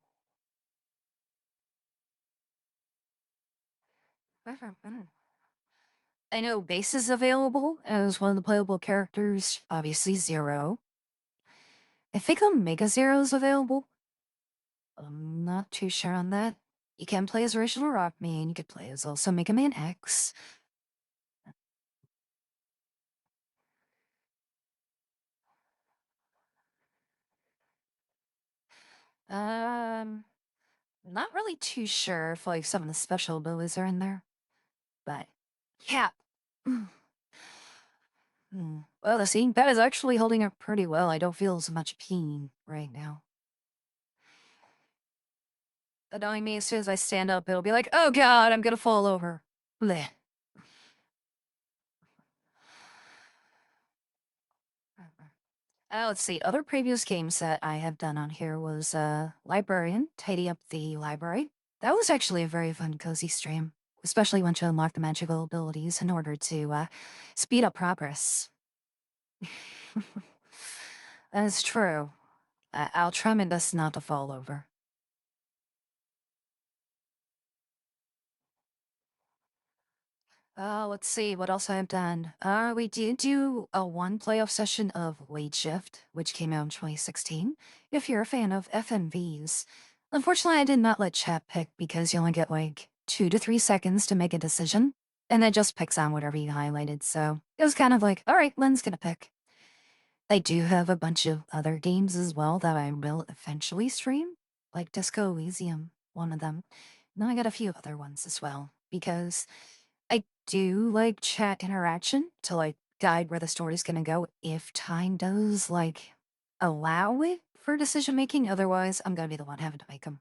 I know Base is available as one of the playable characters, obviously Zero. I think Omega Zero is available. I'm not too sure on that. You can play as original Rockman, you could play as also Mega Man X. Um, not really too sure if like some of the special abilities are in there, but yeah. Well, the scene that is actually holding up pretty well. I don't feel as much pain right now. Annoying me as soon as I stand up, it'll be like, oh god, I'm gonna fall over. Bleh. Let's see. Other previous games that I have done on here was Librarian, tidy up the library. That was actually a very fun, cozy stream, especially once you unlock the magical abilities in order to speed up progress. That is true. I'll try my best not to fall over. Let's see what else I've done. We did do a one playoff session of Wage Shift, which came out in 2016. If you're a fan of FNVs, unfortunately, I did not let chat pick because you only get like 2 to 3 seconds to make a decision, and it just picks on whatever you highlighted. So it was kind of like, all right, Lynn's gonna pick. I do have a bunch of other games as well that I will eventually stream, like Disco Elysium, one of them. Now I got a few other ones as well because I do like chat interaction to like guide where the story's gonna go if time does like allow it for decision making. Otherwise, I'm gonna be the one having to make them.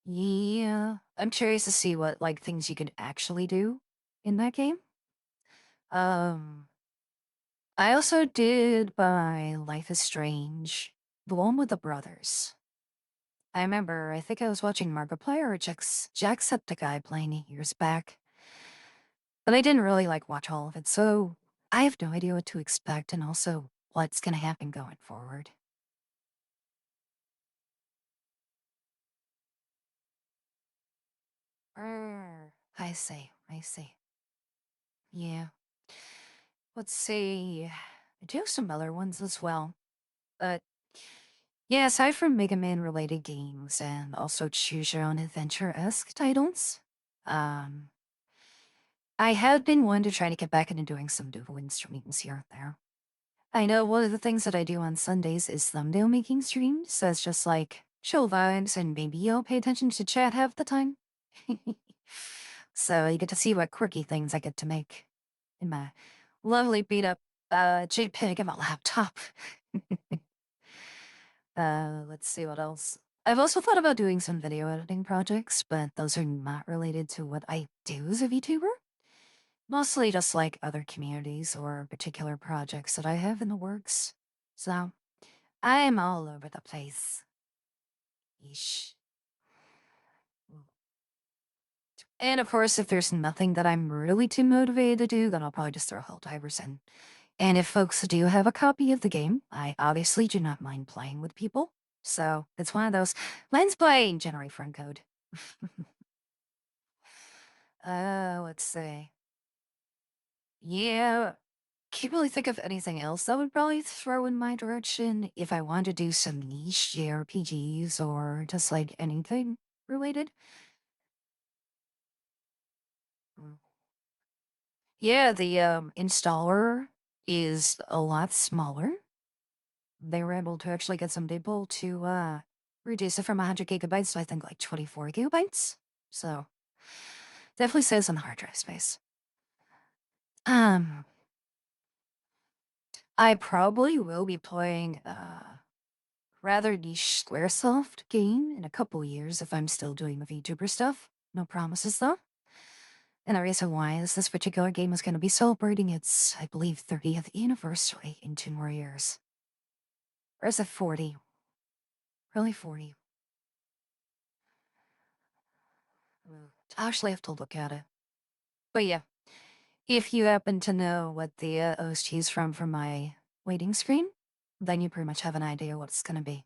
Yeah, I'm curious to see what like things you could actually do in that game. Um, I also did buy Life is Strange, the one with the brothers. I remember, I think I was watching Markiplier or Jacksepticeye playing it years back. But I didn't really like watch all of it, so I have no idea what to expect and also what's gonna happen going forward. I see, I see. Yeah. Let's see. I do have some other ones as well. But yeah, aside from Mega Man related games and also choose your own adventure-esque titles, um, I have been one to try to get back into doing some doodling streams here and there. I know one of the things that I do on Sundays is thumbnail making streams, so it's just like chill vibes and maybe I'll pay attention to chat half the time. So you get to see what quirky things I get to make in my lovely beat up JPEG on my laptop. Let's see what else. I've also thought about doing some video editing projects, but those are not related to what I do as a VTuber. Mostly just like other communities or particular projects that I have in the works. So I'm all over the place. Yeesh. And of course, if there's nothing that I'm really too motivated to do, then I'll probably just throw Helldivers in. And if folks do have a copy of the game, I obviously do not mind playing with people. So it's one of those, let's play and generate friend code. Let's see. Yeah, can't really think of anything else that would probably throw in my direction if I wanted to do some niche JRPGs or just like anything related. Mm. Yeah, the installer is a lot smaller. They were able to actually get some people to reduce it from 100 gigabytes to I think like 24 gigabytes. So definitely saves on hard drive space. Um, I probably will be playing rather niche Squaresoft game in a couple years if I'm still doing the VTuber stuff. No promises though. And the reason why is this particular game is going to be celebrating its, I believe, 30th anniversary in 2 more years. Or is it 40? Really 40? I actually have to look at it. But yeah, if you happen to know what the OST is from my waiting screen, then you pretty much have an idea what it's going to be.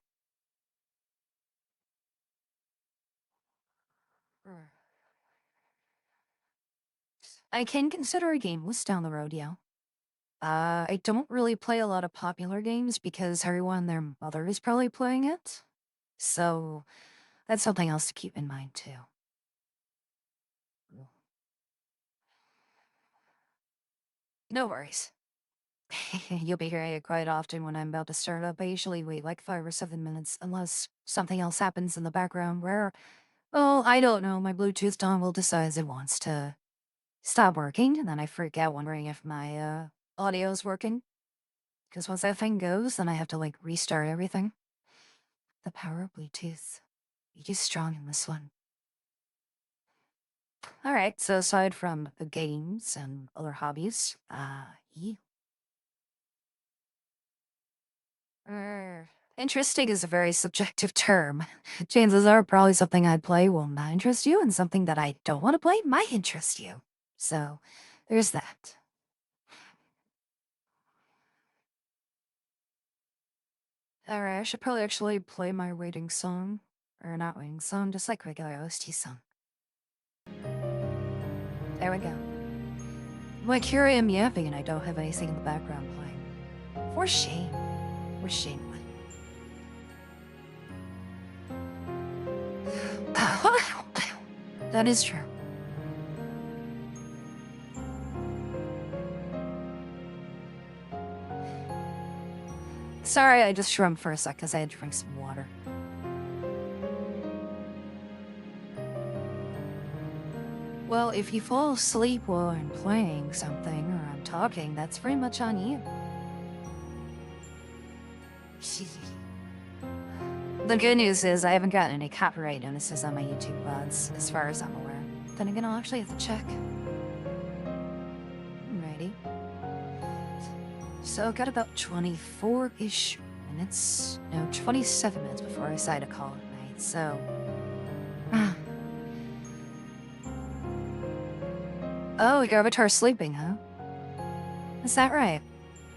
I can consider a game list down the road, yeah. I don't really play a lot of popular games because everyone and their mother is probably playing it. So that's something else to keep in mind too. No worries. You'll be hearing it quite often when I'm about to start up. I usually wait like 5 or 7 minutes unless something else happens in the background where, oh, I don't know, my Bluetooth dongle decides it wants to stop working, and then I freak out wondering if my audio's working. Because once that thing goes, then I have to like restart everything. The power of Bluetooth. You're just strong in this one. All right, so aside from the games and other hobbies, yeah. Interesting is a very subjective term. Chances are probably something I'd play will not interest you, and something that I don't want to play might interest you. So, there's that. Alright, I should probably actually play my waiting song. Or not waiting song, just like regular OST song. There we go. Like, here I am yapping and I don't have anything in the background playing. For shame. For shame. That is true. Sorry, I just shrugged for a sec because I had to drink some water. Well, if you fall asleep while I'm playing something or I'm talking, that's pretty much on you. The good news is I haven't gotten any copyright notices on my YouTube VODs, as far as I'm aware. Then again, I'll actually have to check. Alrighty. So, got about 24-ish minutes. No, 27 minutes before I decide to call it night, so... Oh, your avatar's sleeping, huh? Is that right?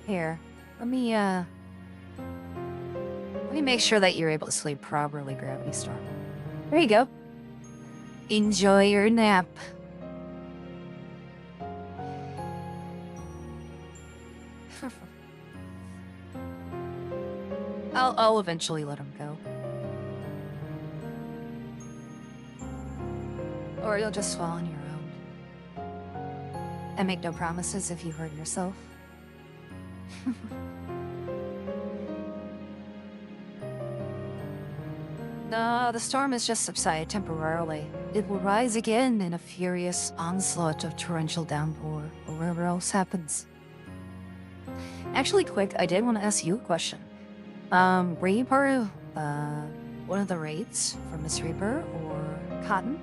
Here, let me make sure that you're able to sleep properly, Gravity Storm. There you go. Enjoy your nap. I'll eventually let him go. Or you'll just fall on your own. And make no promises if you hurt yourself. No, the storm has just subsided temporarily. It will rise again in a furious onslaught of torrential downpour, or whatever else happens. Actually, quick, I did want to ask you a question. Were you part of, one of the raids from Miss Reaper or Cotton?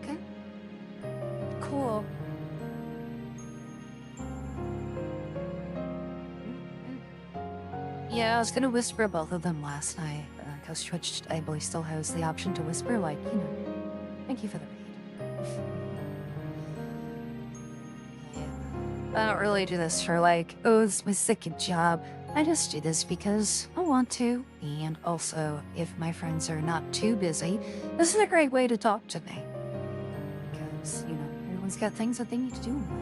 Okay. Cool. Yeah, I was gonna whisper both of them last night, because Twitch, I believe, still has the option to whisper, like, thank you for the raid. Yeah. I don't really do this for, like, oh, it's my second job. I just do this because I want to, and also, if my friends are not too busy, this is a great way to talk to me. Because, everyone's got things that they need to do in life.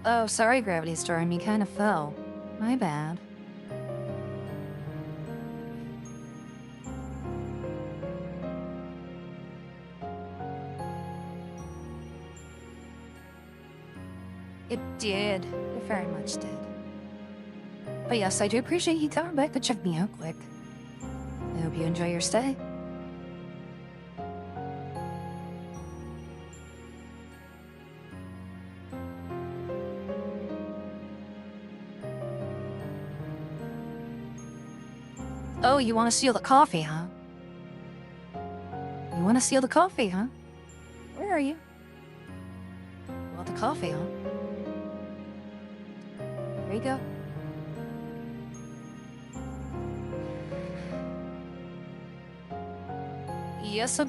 Oh, sorry, Gravity Storm, you kind of fell. My bad. It did. It very much did. But yes, I do appreciate you coming back to check me out quick. I hope you enjoy your stay. Oh, you want to steal the coffee, huh? You want to steal the coffee, huh? Where are you? You want the coffee, huh? There you go. Yes,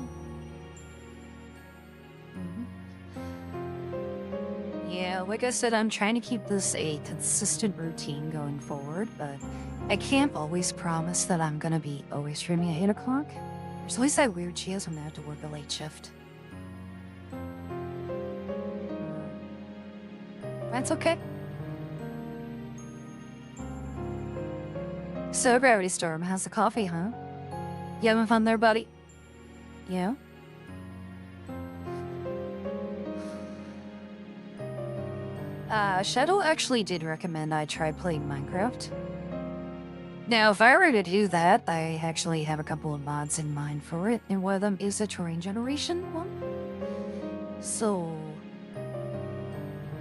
Yeah, like I said, I'm trying to keep this a consistent routine going forward, but I can't always promise that I'm gonna be always streaming at 8 o'clock. There's always that weird chance when I have to work a late shift. That's okay. So, Gravity Storm, how's the coffee, huh? You having fun there, buddy? Yeah? Shadow actually did recommend I try playing Minecraft. Now, if I were to do that, I actually have a couple of mods in mind for it, and one of them is a terrain generation one. So,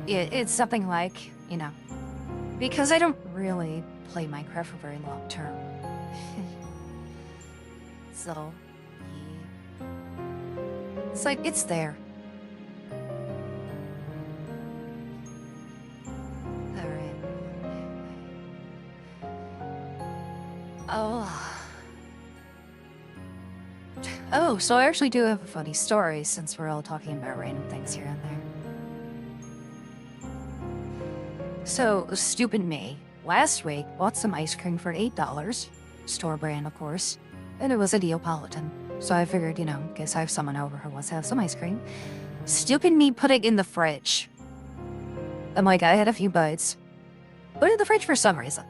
it's something like, because I don't really play Minecraft for very long term. So, yeah. It's like, it's there. Alright. Oh, so I actually do have a funny story since we're all talking about random things here and there. So, stupid me, last week bought some ice cream for $8, store brand, of course, and it was a Neapolitan. So I figured, in case I have someone over who wants to have some ice cream. Stupid me put it in the fridge. I'm like, I had a few bites. Put it in the fridge for some reason.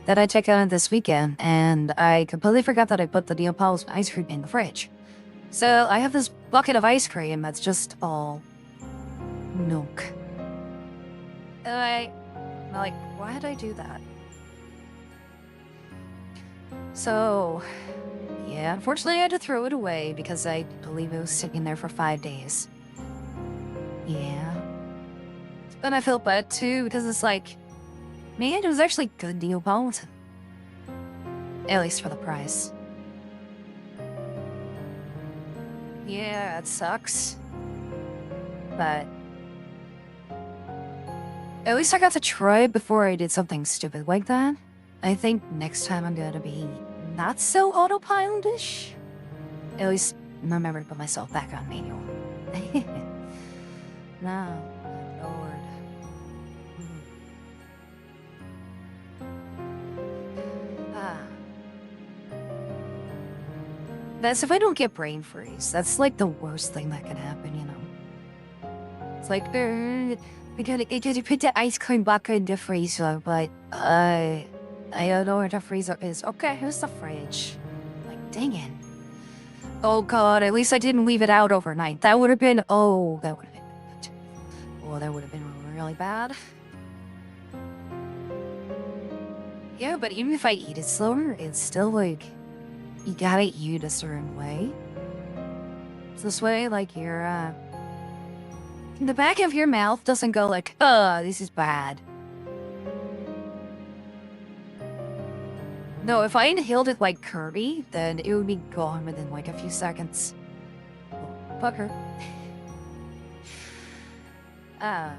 Then I checked out this weekend, and I completely forgot that I put the Neapolitan ice cream in the fridge. So I have this bucket of ice cream that's just all milk. And I'm like, why did I do that? So, yeah, unfortunately I had to throw it away because I believe it was sitting there for 5 days. Yeah. But I felt bad too because it's like, man, it was actually good Neapolitan. At least for the price. Yeah, it sucks. But at least I got to try it before I did something stupid like that. I think next time I'm gonna be not so autopilot-ish. At least remember to put myself back on manual. No, Lord. That's if I don't get brain freeze. That's like the worst thing that can happen, It's like, we gotta put the ice cream back in the freezer, but I don't know where the freezer is. Okay, here's the fridge. Like, dang it. Oh god, at least I didn't leave it out overnight. That would have been, that would have been bad. Oh, that would have been really bad. Yeah, but even if I eat it slower, it's still like, you gotta eat a certain way. It's this way, like, the back of your mouth doesn't go like, this is bad. No, if I inhaled it like Kirby, then it would be gone within like a few seconds. Oh, fuck her. Uh.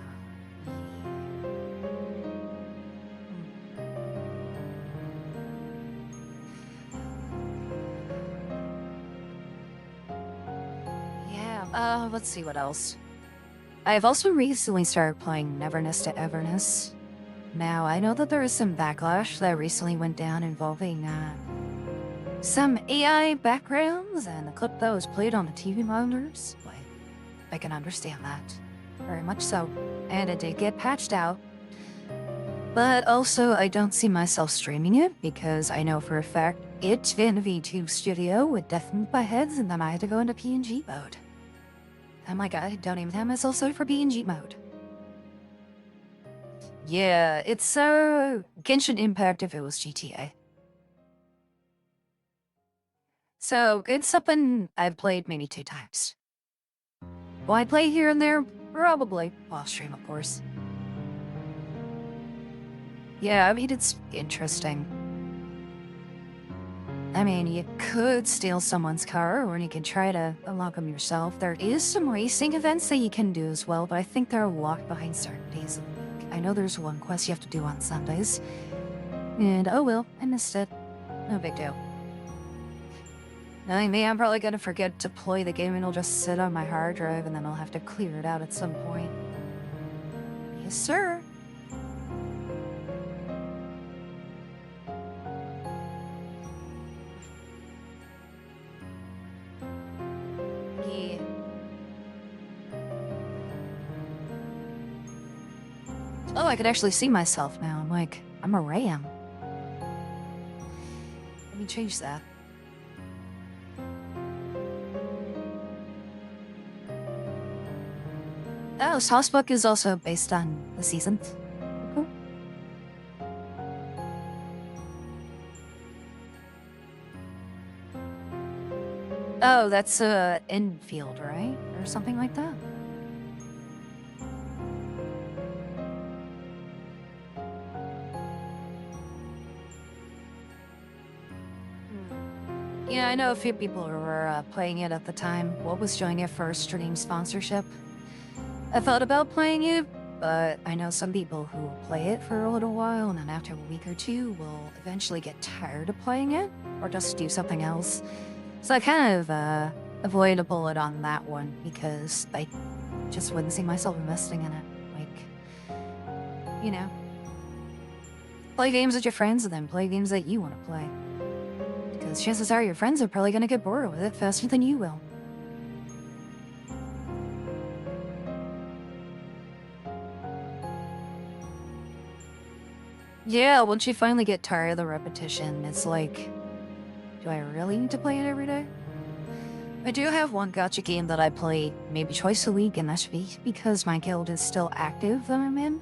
Yeah, let's see what else. I've also recently started playing Neverness to Everness. Now, I know that there is some backlash that recently went down involving, some AI backgrounds and the clip that was played on the TV monitors. Like, I can understand that. Very much so. And it did get patched out. But also, I don't see myself streaming it because I know for a fact it's in VTube Studio with death in my heads and then I had to go into PNG mode. I'm like, I don't even have myself set for PNG mode. Yeah, it's Genshin Impact if it was GTA. So, it's something I've played maybe 2 times. Will I play here and there? Probably. Off stream, of course. Yeah, I mean, it's interesting. I mean, you could steal someone's car, or you can try to unlock them yourself. There is some racing events that you can do as well, but I think they're locked behind certain days of the week. I know there's one quest you have to do on Sundays. And oh well, I missed it. No big deal. Knowing me, I'm probably gonna forget to play the game and it'll just sit on my hard drive and then I'll have to clear it out at some point. Yes, sir. Yeah. Oh, I could actually see myself now. I'm like, I'm a ram. Let me change that. Oh, Saucebook is also based on the season. Cool. Oh, that's Enfield, right? Or something like that. Yeah, I know a few people who were playing it at the time. What was showing it for stream sponsorship? I thought about playing it, but I know some people who play it for a little while and then after a week or two will eventually get tired of playing it or just do something else. So I kind of avoided a bullet on that one because I just wouldn't see myself investing in it. Like, you know, play games with your friends and then play games that you want to play. Because chances are your friends are probably going to get bored with it faster than you will. Yeah, once you finally get tired of the repetition, it's like, do I really need to play it every day? I do have one gacha game that I play maybe twice a week, and that's because my guild is still active that I'm in,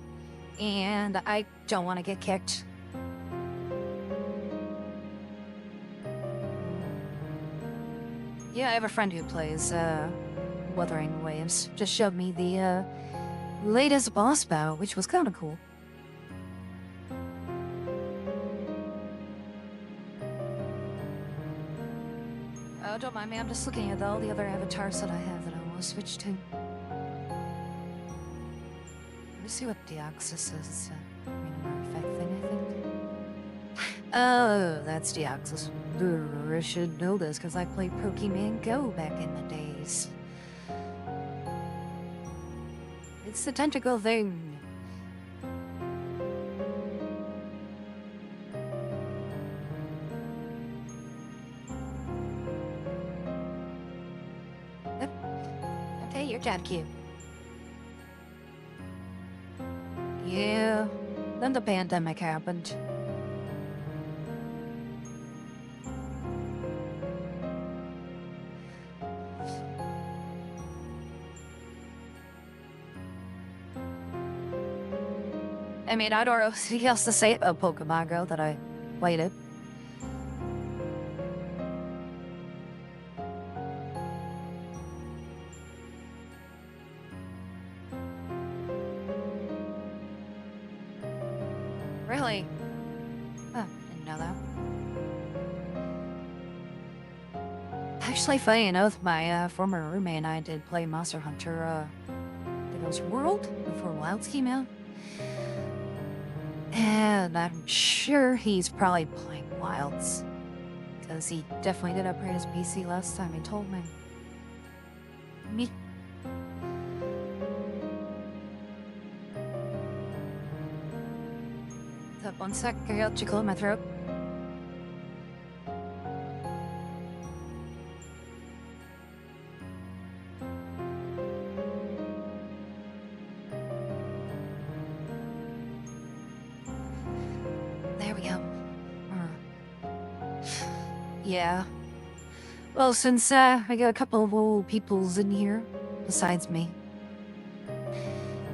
and I don't want to get kicked. Yeah, I have a friend who plays, Wuthering Waves. Just showed me the, latest boss battle, which was kind of cool. Oh, don't mind me, I'm just looking at all the other avatars that I have that I want to switch to. Let me see what Deoxys is. Random artifact thing, I think. Oh, that's Deoxys. I should know this because I played Pokemon Go back in the days. It's the tentacle thing. Okay, your job, Q. Yeah, then the pandemic happened. I mean, I don't know what else to say about Pokemon Go that I played it. Really? Oh, didn't know that. Actually, funny enough, my former roommate and I did play Monster Hunter, I think it was World before Wilds came out. And I'm sure he's probably playing Wilds. Because he definitely did upgrade his PC last time he told me. Me. Up 1 sec, I got tickle in my throat. There we go. Yeah. Well, since I got a couple of old peoples in here, besides me.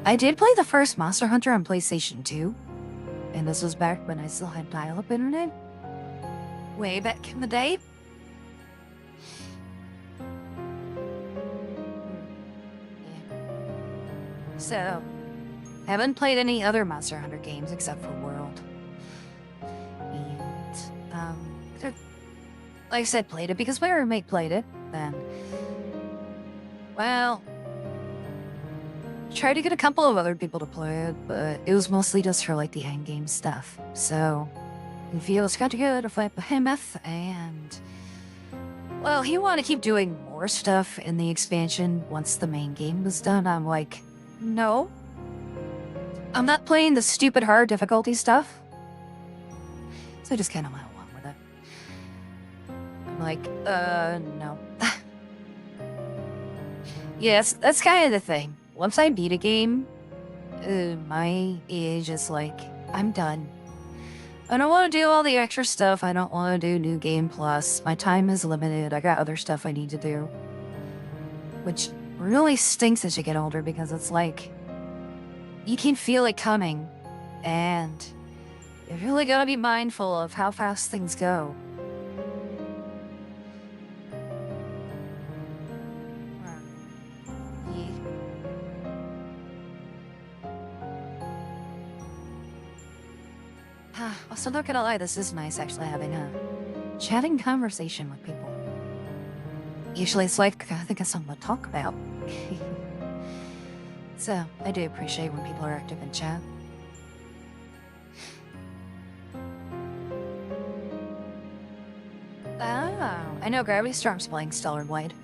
I did play the first Monster Hunter on PlayStation 2. And this was back when I still had dial-up internet. Way back in the day. Yeah. So, haven't played any other Monster Hunter games except for World. And, like I said, played it because my roommate played it. Then, well, tried to get a couple of other people to play it, but it was mostly just for like the end game stuff. So, he feels got to go to fight Behemoth, and well, he wanted to keep doing more stuff in the expansion once the main game was done. I'm like, no, I'm not playing the stupid hard difficulty stuff. So I just kind of went along with it. I'm like, no. Yes, that's kind of the thing. Once I beat a game, my age is like, I'm done. I don't want to do all the extra stuff. I don't want to do New Game Plus. My time is limited. I got other stuff I need to do. Which really stinks as you get older because it's like, you can feel it coming. And you really gotta be mindful of how fast things go. Also, not gonna lie, this is nice actually having a chatting conversation with people. Usually it's like, I think of something to talk about. So, I do appreciate when people are active in chat. Oh, I know Gravity Storm's playing Stellar Blade.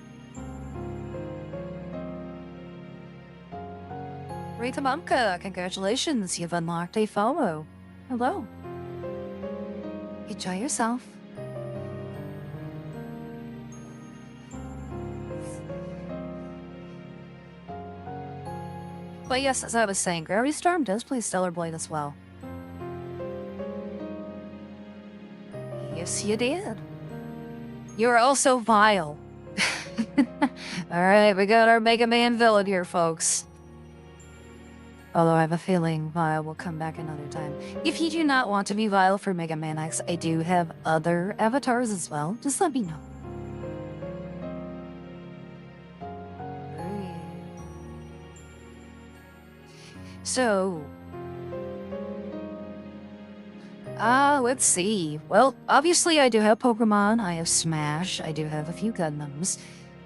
Rita Mumka, congratulations, you've unlocked a follow. Hello. Enjoy yourself. But yes, as I was saying, Gravity Storm does play Stellar Blade as well. Yes, you did. You're also vile. Alright, we got our Mega Man villain here, folks. Although I have a feeling Vile will come back another time. If you do not want to be Vile for Mega Man X, I do have other avatars as well. Just let me know. So... let's see. Well, obviously I do have Pokemon, I have Smash, I do have a few Gundams.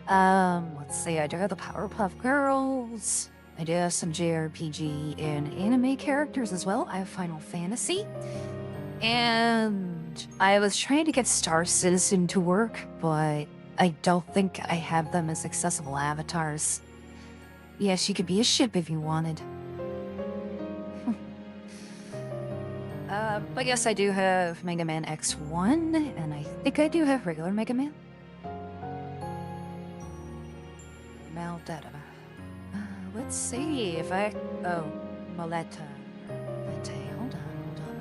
Let's see, I do have the Powerpuff Girls. I do have some JRPG and anime characters as well. I have Final Fantasy. And I was trying to get Star Citizen to work, but I don't think I have them as accessible avatars. Yes, you could be a ship if you wanted. But yes, I do have Mega Man X1, and I think I do have regular Mega Man. Maldetta. Let's see if I... Oh, Moletta. Hold on.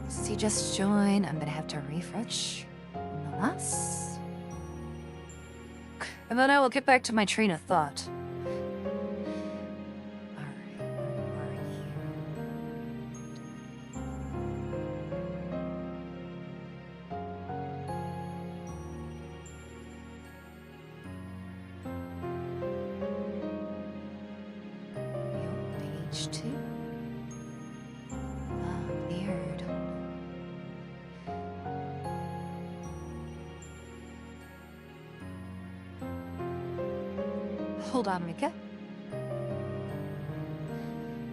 Since he just joined, I'm gonna have to refresh. Nonetheless. And then I will get back to my train of thought. Alright, where are you? Page 2. hold on, Mika.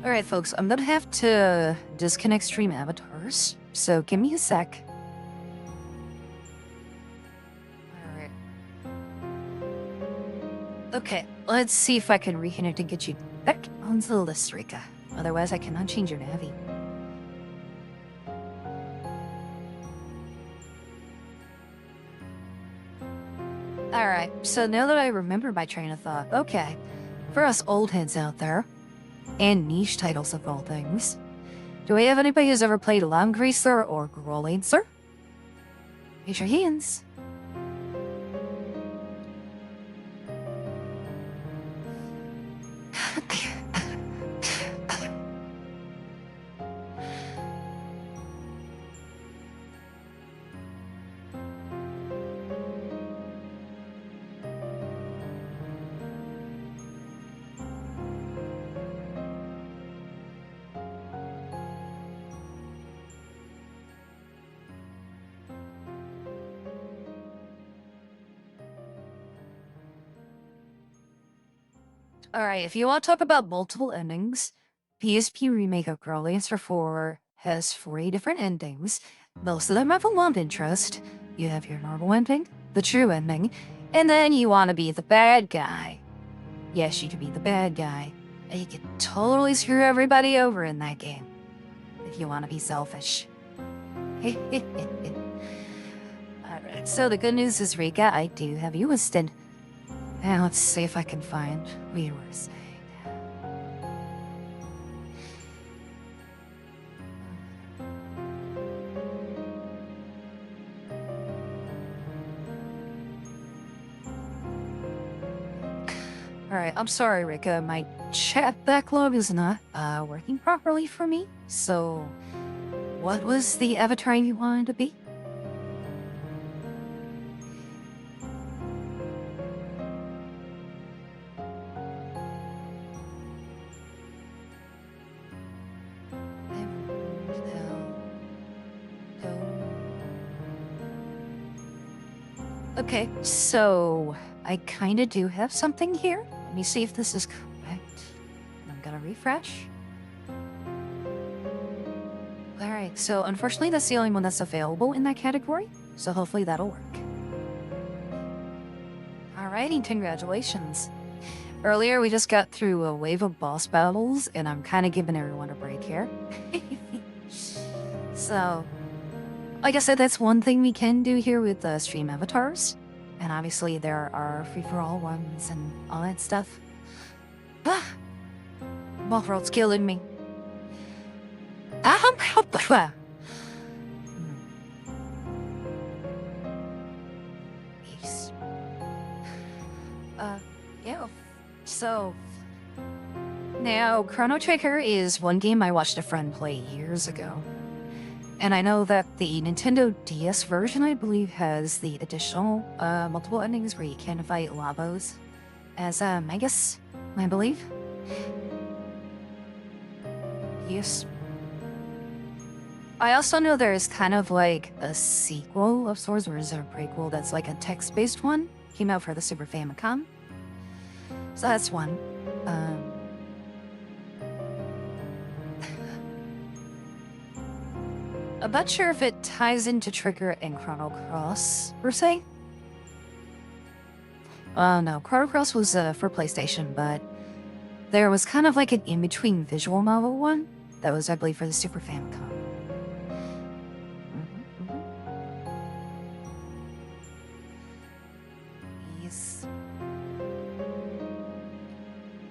Alright, folks, I'm gonna have to disconnect stream avatars, so give me a sec. Alright. Okay, let's see if I can reconnect and get you back onto the list, Rika. Otherwise, I cannot change your navi. Alright, so now that I remember my train of thought, okay, for us old heads out there, and niche titles of all things, do we have anybody who's ever played Lamb Greaser or Girl Answer? Raise your hands. Alright, if you want to talk about multiple endings, PSP Remake of Girl Answer 4 has 40 different endings. Most of them have a love interest. You have your normal ending, the true ending, and then you want to be the bad guy. Yes, you can be the bad guy. And you can totally screw everybody over in that game. If you want to be selfish. Alright, so the good news is, Rika, I do have you listed. Now let's see if I can find what you were saying. Alright, I'm sorry, Rika. My chat backlog is not working properly for me. So, what was the avatar you wanted to be? Okay, so I kind of do have something here. Let me see if this is correct. I'm gonna refresh. Alright, so unfortunately that's the only one that's available in that category, so hopefully that'll work. Alrighty, congratulations. Earlier we just got through a wave of boss battles, and I'm kind of giving everyone a break here. So, like I said, that's one thing we can do here with stream avatars. And obviously there are free-for-all ones and all that stuff. Ah! Mothworld's killing me. Peace. Yeah. So... Now, Chrono Trigger is one game I watched a friend play years ago. And I know that the Nintendo DS version, I believe, has the additional multiple endings where you can fight Labos as Magus, I believe. Yes. I also know there's kind of like a sequel of sorts, or is it a prequel that's like a text-based one? Came out for the Super Famicom. So that's one. I'm not sure if it ties into Trigger and Chrono Cross, per se. No, Chrono Cross was for PlayStation, but there was kind of like an in-between visual novel one that was, I believe, for the Super Famicom. Yes.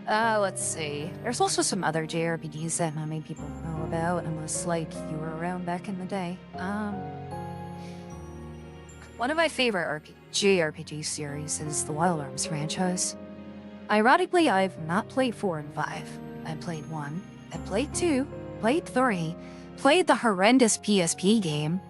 Let's see. There's also some other JRPGs that not many people know about, unless, like, you were around back in the day. One of my favorite JRPG series is the Wild Arms franchise. Ironically, I've not played 4 and 5. I played 1, I played 2, played 3, played the horrendous PSP game.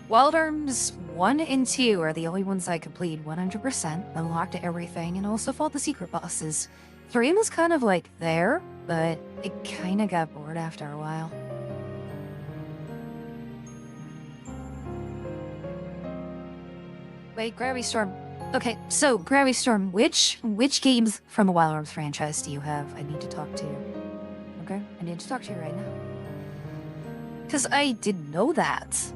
Wild Arms 1 and 2 are the only ones I completed 100%, unlocked everything, and also fought the secret bosses. 3 was kind of like there, but it kinda got bored after a while. Wait, Gravity Storm. Okay, so Gravity Storm, which games from the Wild Arms franchise do you have? I need to talk to you. Okay, I need to talk to you right now. Because I didn't know that.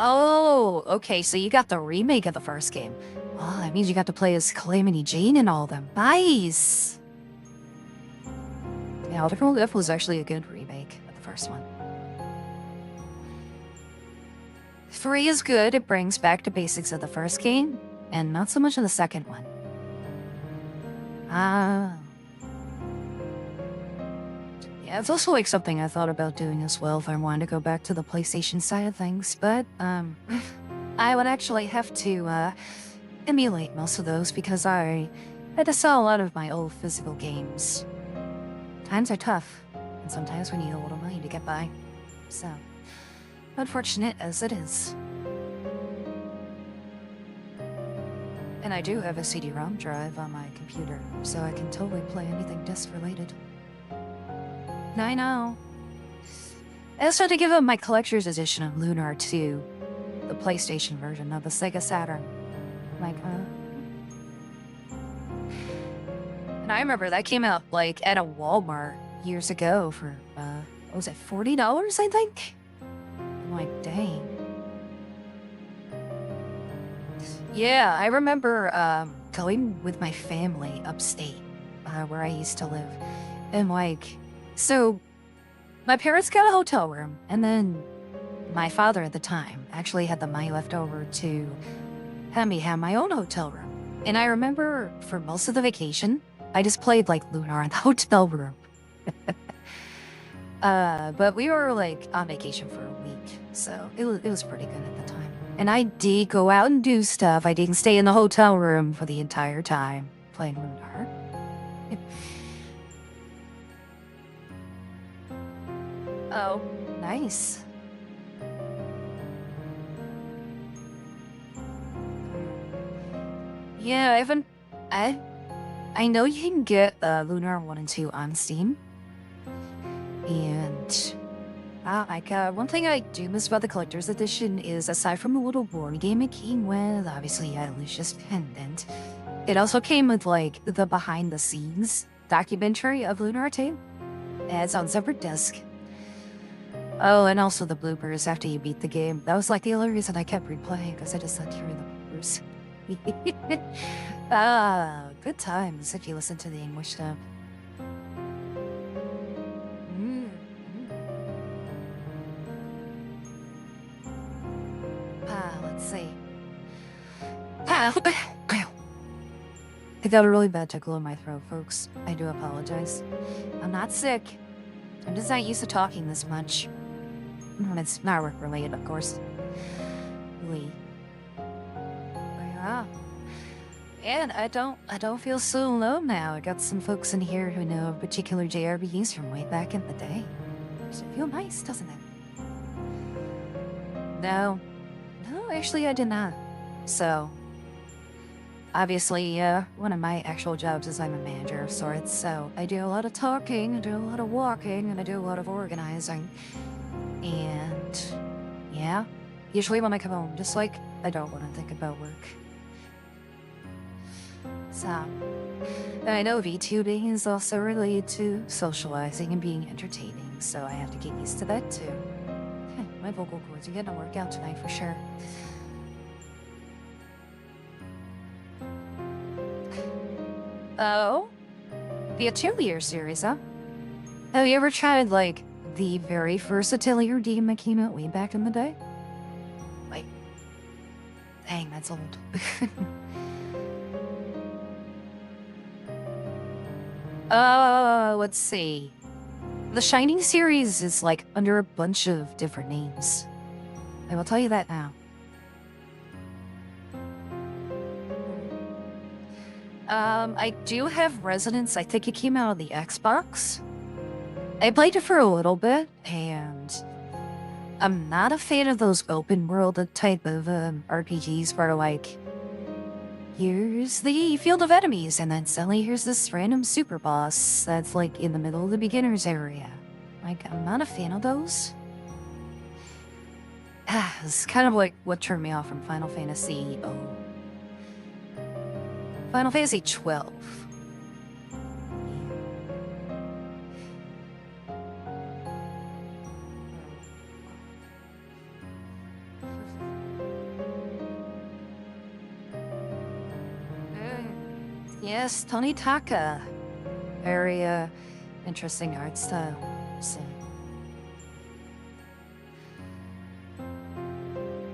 Oh, okay, so you got the remake of the first game. Oh, that means you got to play as Calamity Jane and all them. Nice! Yeah, Outer World F was actually a good remake of the first one. 3 is good, it brings back the basics of the first game, and not so much of the second one. Ah. Yeah, it's also like something I thought about doing as well if I wanted to go back to the PlayStation side of things, but, I would actually have to, emulate most of those because I had to sell a lot of my old physical games. Times are tough, and sometimes we need a little money to get by. So, unfortunate as it is. And I do have a CD-ROM drive on my computer, so I can totally play anything disc-related. I know. I also had to give up my collector's edition of Lunar 2, the PlayStation version of the Sega Saturn. Like, And I remember that came out, like, at a Walmart years ago for, what was it, $40, I think? I'm like, dang. Yeah, I remember, going with my family upstate, where I used to live. And, like, so, my parents got a hotel room, and then my father at the time actually had the money left over to have me have my own hotel room. And I remember for most of the vacation, I just played like Lunar in the hotel room. But we were like on vacation for a week, so it was pretty good at the time. And I did go out and do stuff. I didn't stay in the hotel room for the entire time playing Lunar. Oh, nice. Yeah, I know you can get Lunar 1 and 2 on Steam. And one thing I do miss about the collector's edition is aside from the little board game it came with, obviously yeah, Lucia's pendant, it also came with like the behind the scenes documentary of Lunar 2. It's on separate disc. Oh, and also the bloopers after you beat the game. That was like the only reason I kept replaying, because I just liked hearing the bloopers. Good times if you listen to the English dub. Let's see. I got a really bad tickle in my throat, folks. I do apologize. I'm not sick. I'm just not used to talking this much. When it's not work related, of course. Yeah. And I don't feel so alone now. I got some folks in here who know of particular JRPGs from way back in the day. Does it feel nice, doesn't it? No, actually I did not. So, obviously, one of my actual jobs is I'm a manager of sorts, so I do a lot of talking, I do a lot of walking, and I do a lot of organizing. And, yeah, usually when I come home, just like, I don't want to think about work. So, and I know VTubing is also related to socializing and being entertaining, so I have to get used to that too. My vocal cords are getting a workout tonight for sure. Oh? The Atelier series, huh? Have you ever tried, like, the very first Atelier game that came out way back in the day? Wait. Dang, that's old. Let's see. The Shining series is, like, under a bunch of different names. I will tell you that now. I do have Resonance. I think it came out on the Xbox. I played it for a little bit, and I'm not a fan of those open world type of RPGs where like, here's the field of enemies, and then suddenly here's this random super boss that's like in the middle of the beginner's area. Like, I'm not a fan of those. It's kind of like what turned me off from Final Fantasy. Final Fantasy 12. Yes, Tony Taka. Very interesting art style. So.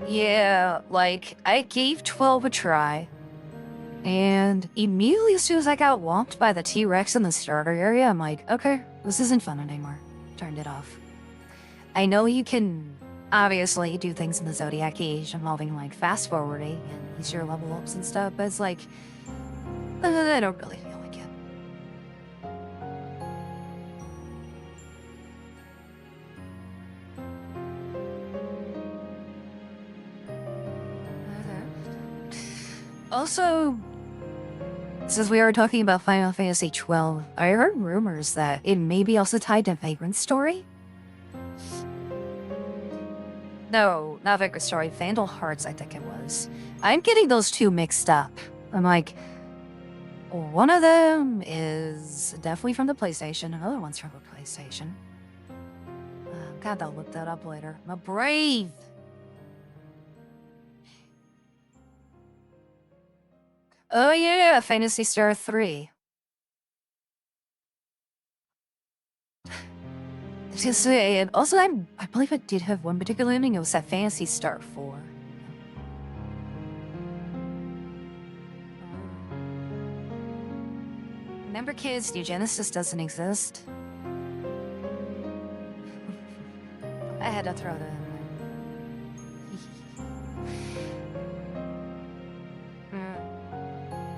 Yeah, like I gave 12 a try. And immediately as soon as I got whomped by the T-Rex in the starter area, I'm like, okay, this isn't fun anymore. Turned it off. I know you can obviously do things in the Zodiac Age involving like fast forwarding and easier level ups and stuff, but it's like, I don't really feel like it. Also, since we are talking about Final Fantasy 12, I heard rumors that it may be also tied to Vagrant's story. No, not Vagrant's story, Vandal Hearts, I think it was. I'm getting those two mixed up. I'm like, one of them is definitely from the PlayStation, another one's from the PlayStation. God, I'll look that up later. I'm brave! Oh yeah, Phantasy Star 3. Just say, and also I believe I did have one particular ending. It was that Phantasy Star 4. Remember, kids, New Genesis doesn't exist. I had to throw that in there.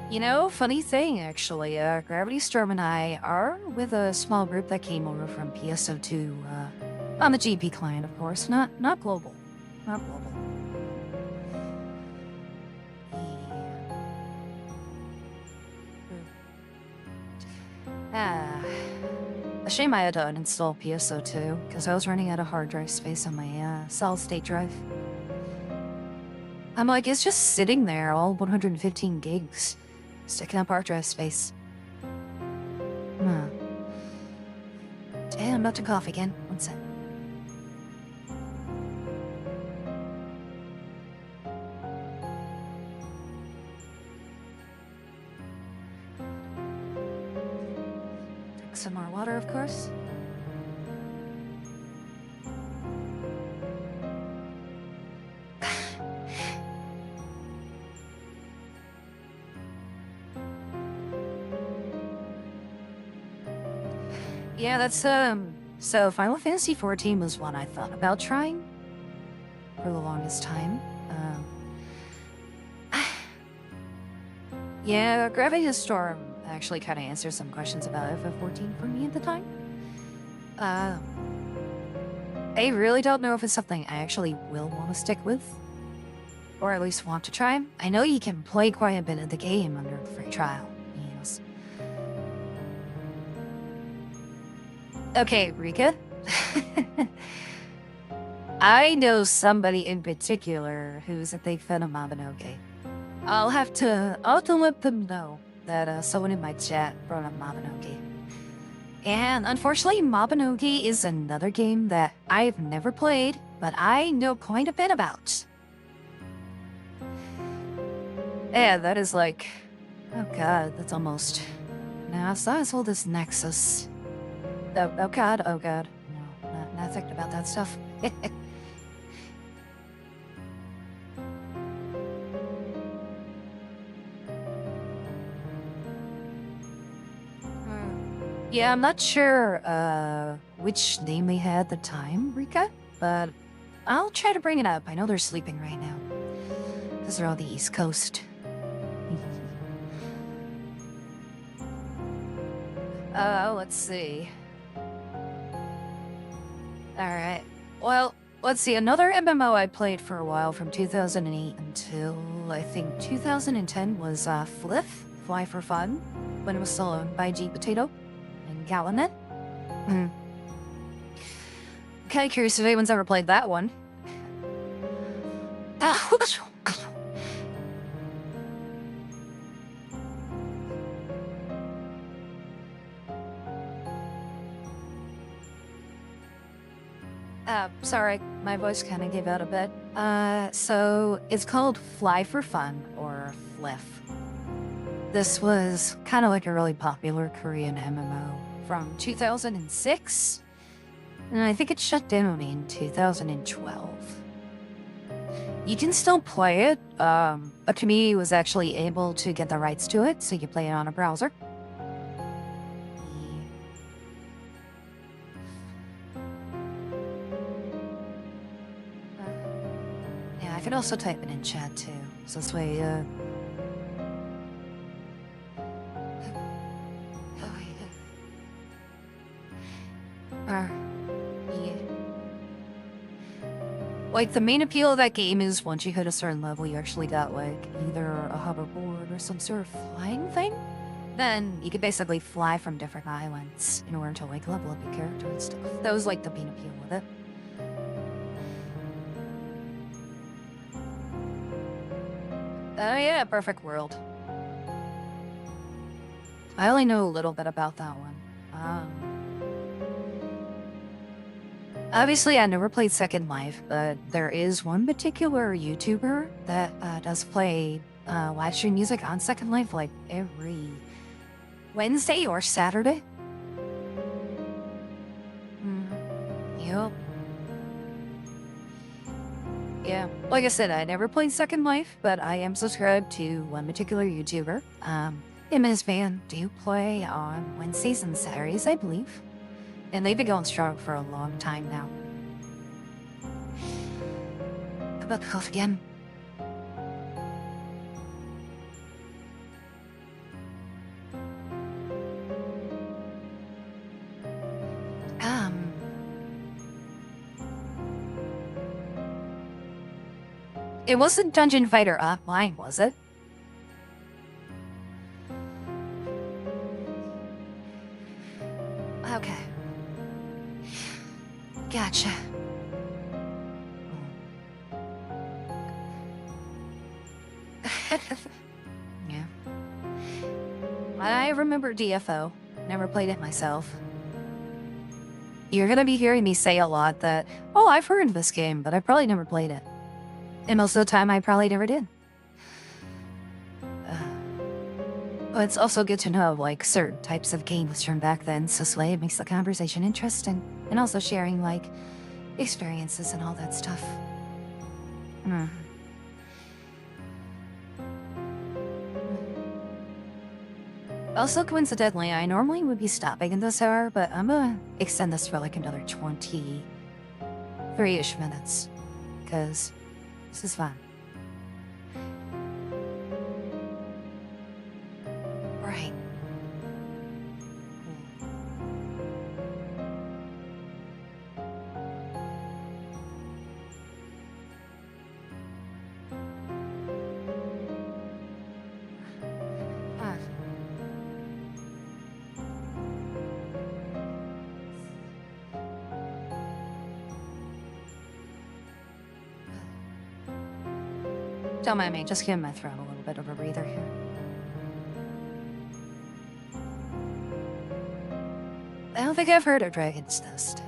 You know, funny thing, actually, Gravity Storm and I are with a small group that came over from PSO2, on the GP client, of course, not global. Not global. A shame I had to uninstall PSO2, because I was running out of hard drive space on my, solid state drive. I'm like, it's just sitting there, all 115 gigs. Sticking up hard drive space. Damn, I'm about to cough again. One sec. Drink some more water, of course. Yeah, that's, so Final Fantasy XIV was one I thought about trying for the longest time. Yeah, Gravity Storm actually kind of answers some questions about FF14 for me at the time. I really don't know if it's something I actually will want to stick with, or at least want to try. I know you can play quite a bit of the game under the free trial. Yes. Okay, Rika. I know somebody in particular who's a big fan of Mabinogi. I'll have to let them know that someone in my chat brought up Mabinogi. And unfortunately, Mabinogi is another game that I've never played, but I know quite a bit about. Yeah, that is like... Oh god, that's almost... Nah, it's not as old as Nexus. Oh god, oh god. No, not thinking about that stuff. Yeah, I'm not sure which name they had at the time, Rika, but I'll try to bring it up. I know they're sleeping right now. Because they're on the East Coast. Let's see. Alright. Well, let's see. Another MMO I played for a while from 2008 until, I think, 2010 was Fly for Fun, when it was still owned by G Potato and Galanet. Kinda curious if anyone's ever played that one. Sorry, my voice kind of gave out a bit. So it's called Fly for Fun, or FLIF. This was kind of like a really popular Korean MMO from 2006, and I think it shut down in 2012. You can still play it, but to me, was actually able to get the rights to it, so you play it on a browser. Yeah, I could also type it in chat too, so this way, yeah. Like, the main appeal of that game is once you hit a certain level, you actually got, like, either a hoverboard or some sort of flying thing. Then you could basically fly from different islands in order to, like, level up your character and stuff. That was, like, the main appeal with it. Yeah, Perfect World. I only know a little bit about that one. Obviously, I never played Second Life, but there is one particular YouTuber that does play live stream music on Second Life like every Wednesday or Saturday. Yep. Yeah, like I said, I never played Second Life, but I am subscribed to one particular YouTuber. Him and his band do play on Wednesdays and Saturdays, I believe. And they've been going strong for a long time now. About to cough again. It wasn't Dungeon Fighter Online, was it? Okay. Gotcha. Yeah. I remember DFO. Never played it myself. You're gonna be hearing me say a lot that, oh, I've heard of this game, but I probably never played it. And most of the time, I probably never did. But it's also good to know, like, certain types of games from back then, so this way it makes the conversation interesting. And also sharing, like, experiences and all that stuff. Also, coincidentally, I normally would be stopping in this hour, but I'm gonna extend this for like another 23-ish minutes. Because this is fun. Right. Don't mind me, just giving my throat a little bit of a breather here. I don't think I've heard of Dragon's Nest.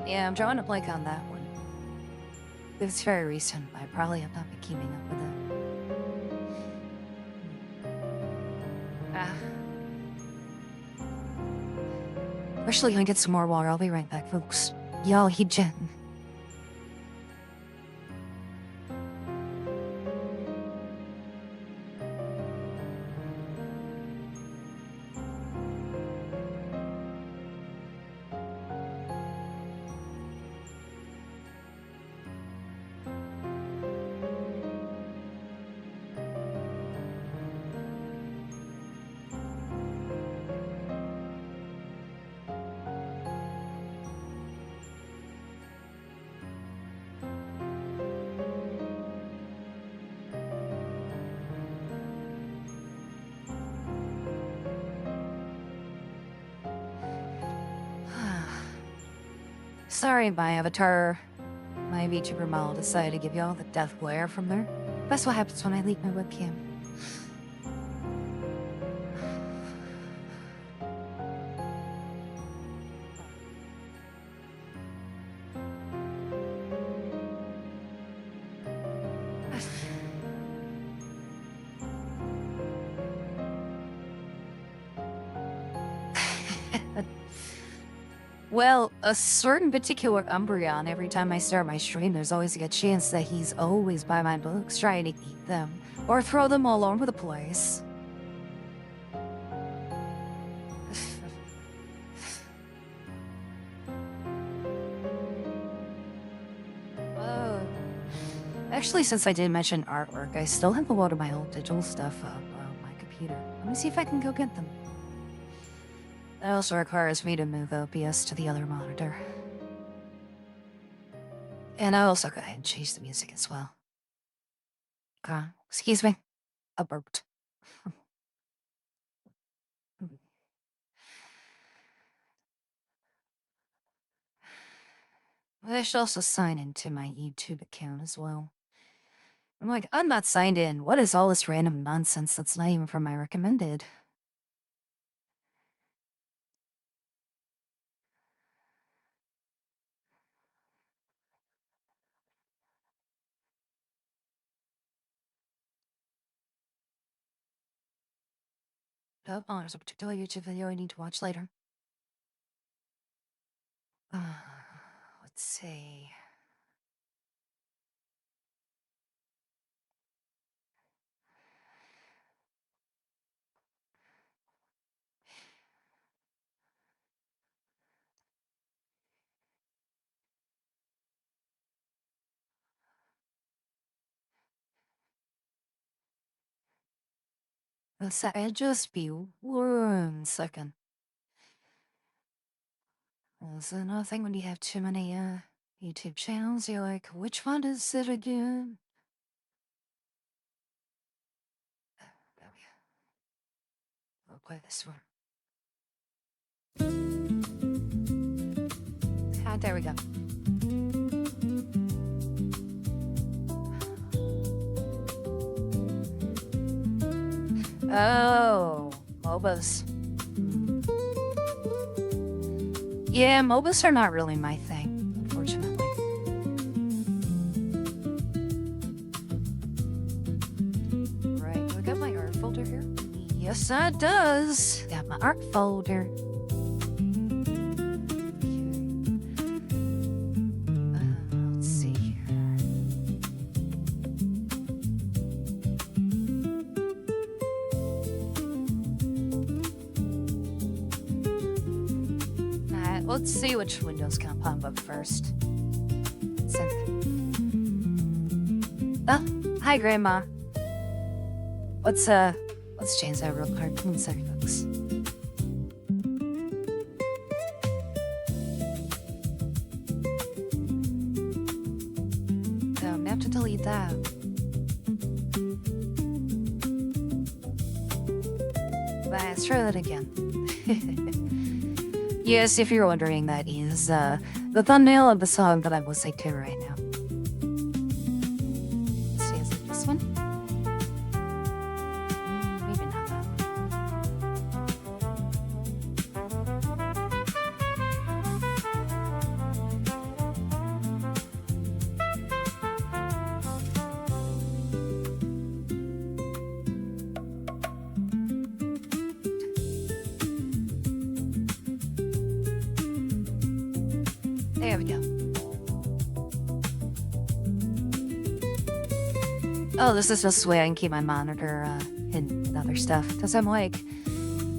Yeah, I'm drawing a blank on that one. It's very recent. I probably have not been keeping up with it. Actually gonna get some more water. I'll be right back, folks. Y'all he Jen. Sorry, my avatar. My VTuber model decided to give you all the death glare from there. That's what happens when I leave my webcam. Well, a certain particular Umbreon, every time I start my stream, there's always a good chance that he's always by my books trying to eat them, or throw them all over the place. Oh. Actually, since I did mention artwork, I still have a lot of my old digital stuff up on my computer. Let me see if I can go get them. That also requires me to move OBS to the other monitor. And I also go ahead and change the music as well. Excuse me. I burped. I should also sign into my YouTube account as well. I'm like, I'm not signed in. What is all this random nonsense that's not even from my recommended? Oh, there's a particular YouTube video I need to watch later. Let's see. Just be 1 second. There's another thing when you have too many YouTube channels, you're like, which one is it again? There we go. I'll play this one. There we go. Oh, MOBAs. Yeah, MOBAs are not really my thing, unfortunately. Right, do I got my art folder here? Yes, it does. Got my art folder. Let's see here. Let's see which window's gonna pop up first. Oh, hi, Grandma. Let's change that real quick. 1 second, folks. So I'm gonna have to delete that. Let's try that again. Yes, if you're wondering, that is the thumbnail of the song that I'm listening to right now. Let's see, is it this one? Maybe not that There we go. Oh, this is just the way I can keep my monitor hidden with other stuff. Because I'm like,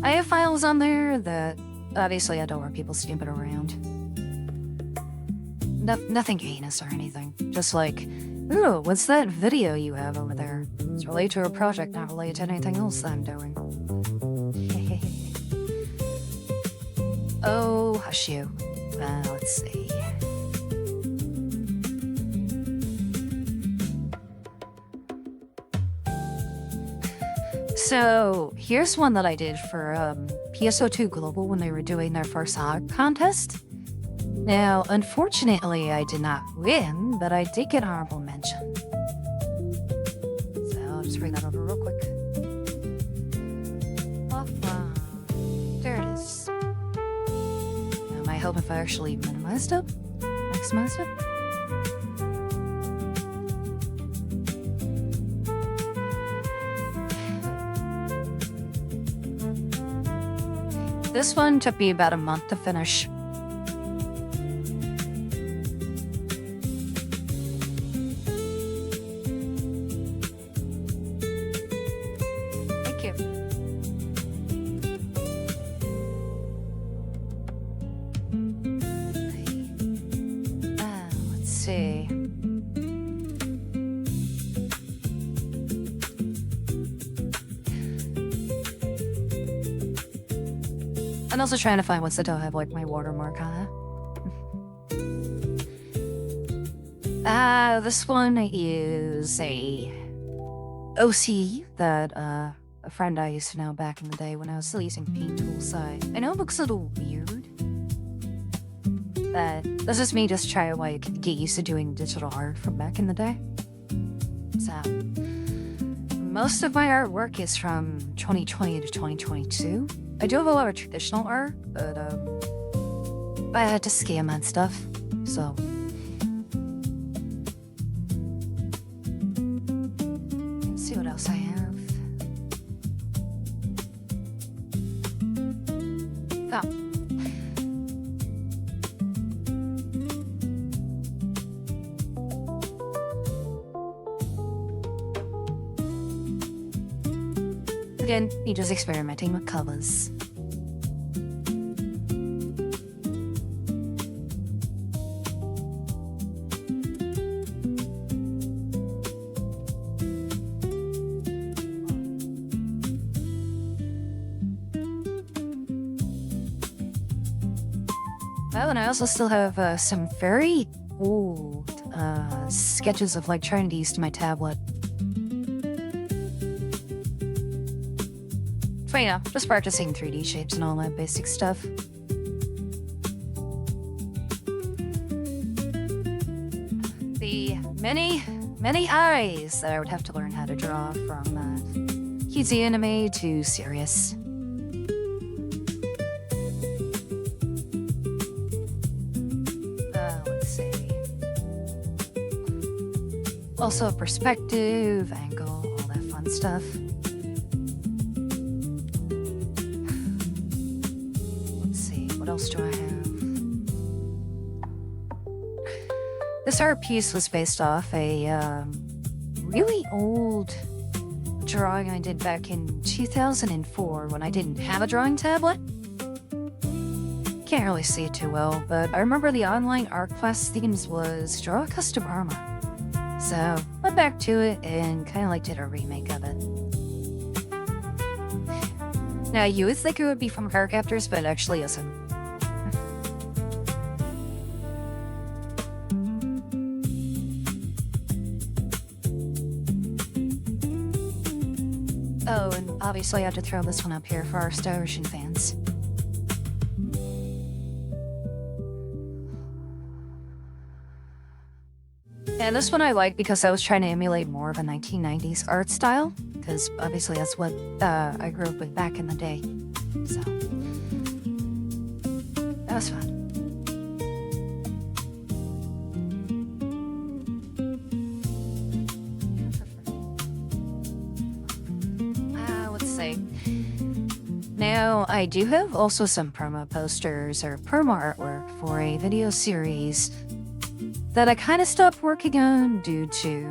I have files on there that obviously I don't want people snooping around. Nothing heinous or anything. Just like, ooh, what's that video you have over there? It's related to a project, not related to anything else that I'm doing. Oh, hush you. Let's see. So, here's one that I did for PSO2 Global when they were doing their first hog contest. Now, unfortunately, I did not win, but I did get honorable mention. So, I'll just bring that over real quick. There it is. I hope if I actually minimized it, maximized it. This one took me about a month to finish. Thank you. Let's see. I'm also trying to find ones that don't have like my watermark on it. This one is a OC that a friend I used to know back in the day when I was still using Paint Tool side. I know it looks a little weird, but this is me just trying to like get used to doing digital art from back in the day. So most of my artwork is from 2020 to 2022. I do have a lot of traditional art, but I had to scam on stuff, so. Let's see what else I have. Oh. Again, you're just experimenting with colors. Oh, and I also still have some very old sketches of like trying to use my tablet. But you know, just practicing 3D shapes and all that basic stuff. The many eyes that I would have to learn how to draw from cutesy anime to serious. Let's see. Also perspective, angle, all that fun stuff. What else do I have? This art piece was based off a really old drawing I did back in 2004 when I didn't have a drawing tablet. Can't really see it too well, but I remember the online art class themes was draw a custom armor. So went back to it and kind of like did a remake of it. Now you would think it would be from Cardcaptors, but it actually isn't. Oh, and obviously I had to throw this one up here for our Star Ocean fans. And this one I like because I was trying to emulate more of a 1990s art style, because obviously that's what I grew up with back in the day. So, that was fun. Now, I do have also some promo posters or promo artwork for a video series that I kind of stopped working on due to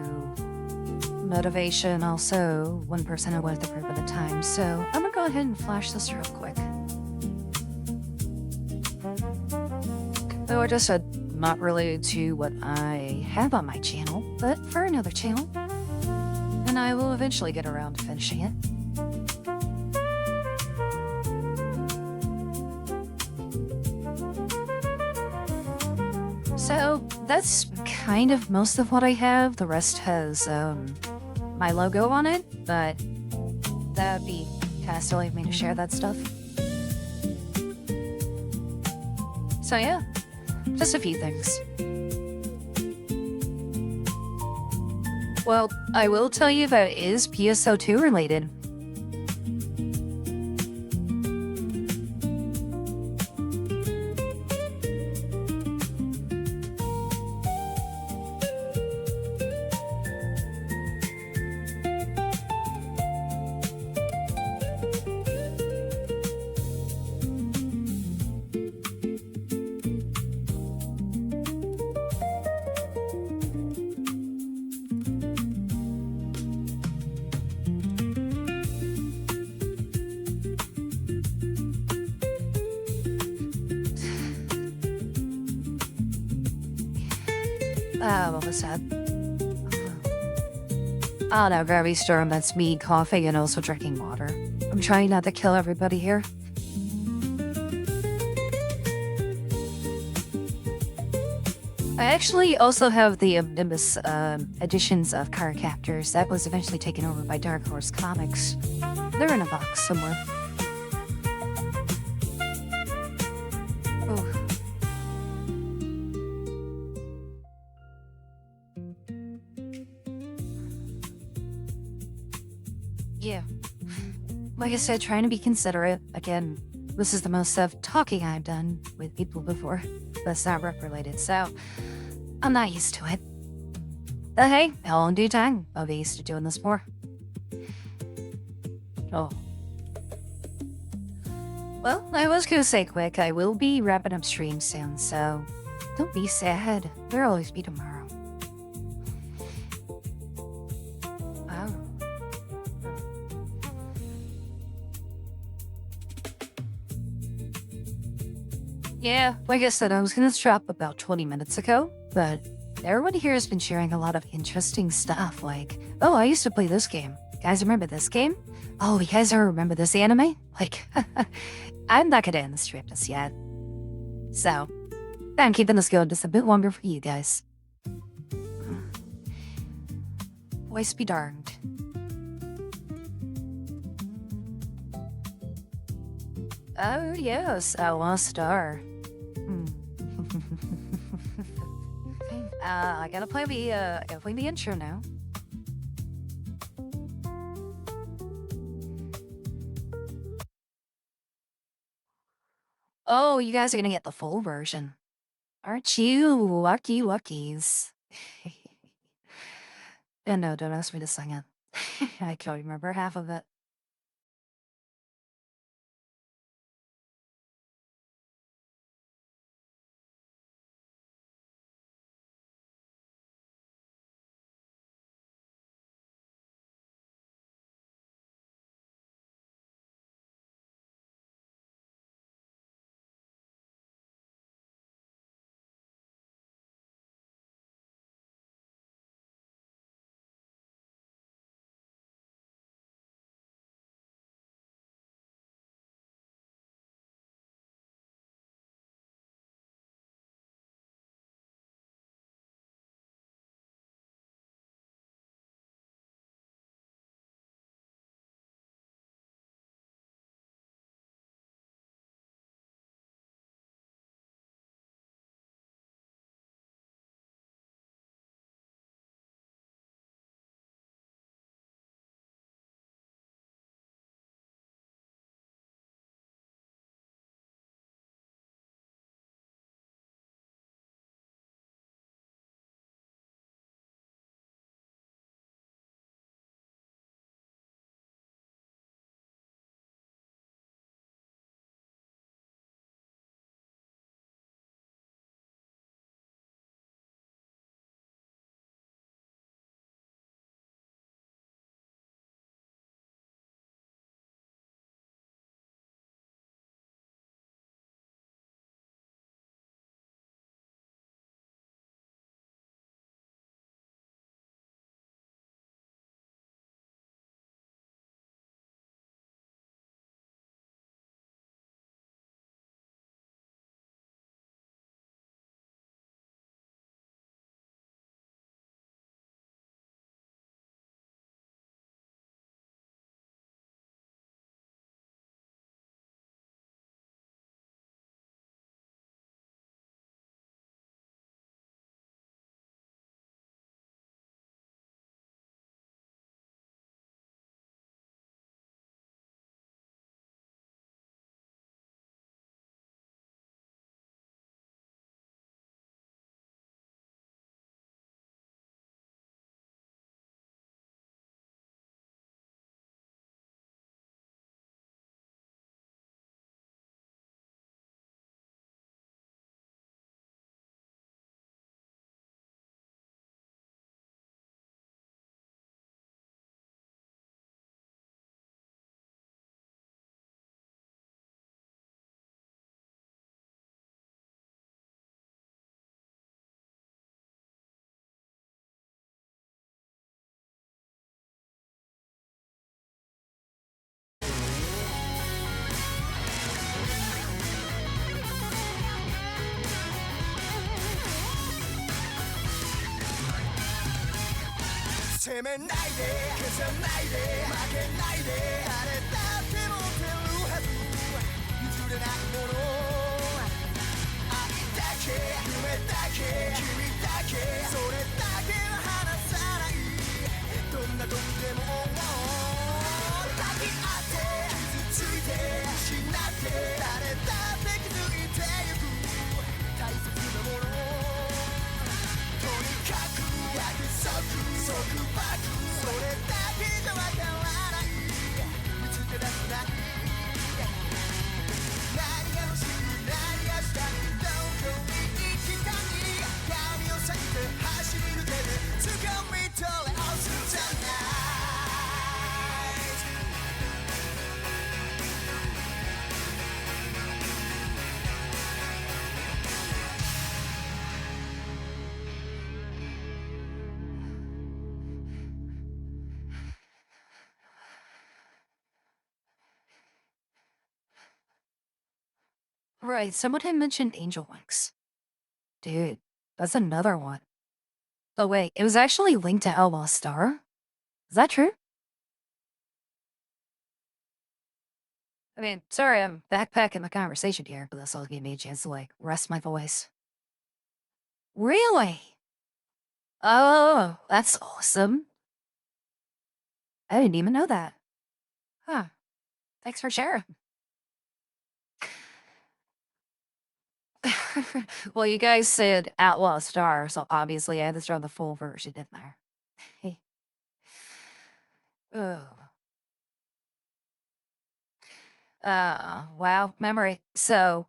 motivation. Also, one person I wanted to prove at the time. So I'm gonna go ahead and flash this real quick. Though I just said not related to what I have on my channel, but for another channel. And I will eventually get around to finishing it. So that's kind of most of what I have. The rest has my logo on it, but that'd be kind of silly of me to share that stuff. So yeah, just a few things. Well, I will tell you that it is PSO2 related. What was that? Oh no, Gravity Storm, that's me coughing and also drinking water. I'm trying not to kill everybody here. I actually also have the Nimbus editions of card captors that was eventually taken over by Dark Horse Comics. They're in a box somewhere. Oh. Yeah. Like I said, trying to be considerate. Again, this is the most talking I've done with people before. That's not rep related, so I'm not used to it. But hey, all in due time, I'll be used to doing this more. Oh. Well, I was gonna say quick, I will be wrapping up stream soon, so don't be sad. There'll always be tomorrow. Oh. Yeah, like I said, I was gonna drop about 20 minutes ago, but everyone here has been sharing a lot of interesting stuff, like, oh, I used to play this game. Guys, remember this game? Oh, you guys ever remember this anime? Like, I'm not gonna end the stream just yet. So, I'm keeping this going just a bit longer for you guys. Voice be darned. Oh, yes, a lost star. I gotta play the intro now. Oh, you guys are gonna get the full version. Aren't you lucky luckies? And no, don't ask me to sing it. I can't remember half of it. 責めないで消さないで負けないで誰だって持てるはず譲れないもの愛だけ夢だけ君だけそれだけは離さないどんな時でも抱き合って傷ついて失って誰だって気づいてゆく大切なものとにかく約束束縛それだけじゃわからない見つけ出せない何が欲しい何がしたいどこに行きたい闇を避けて走り抜けて掴み取れ Awesome Tonight Right, someone had mentioned Angel Wings. Dude, that's another one. Oh wait, it was actually linked to Outlaw Star? Is that true? I mean, sorry, I'm backpacking the conversation here, but this will give me a chance to, like, rest my voice. Really? Oh, that's awesome. I didn't even know that. Huh. Thanks for sharing. Well, you guys said Outlaw Star, so obviously I had to throw the full version in there. Hey. Oh. Wow, memory. So,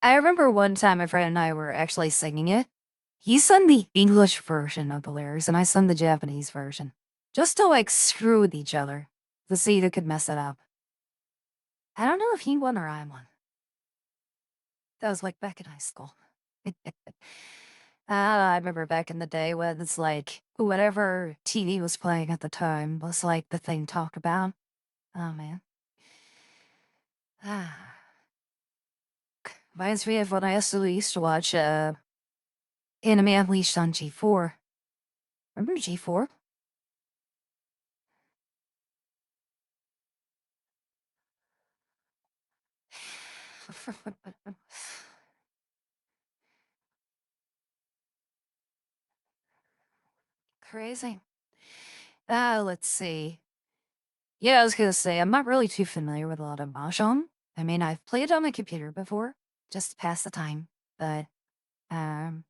I remember one time my friend and I were actually singing it. He sung the English version of the lyrics, and I sung the Japanese version. Just to, like, screw with each other. To see who could mess it up. I don't know if he won or I won. That was, like, back in high school. I remember back in the day when it's like, whatever TV was playing at the time was, like, the thing to talk about. Oh, man. Ah. Reminds me of when I used to watch, Anime Unleashed on G4. Remember G4? Crazy. Let's see. Yeah, I was gonna say, I'm not really too familiar with a lot of Mahjong. I mean, I've played on my computer before, just to pass the time, but, um,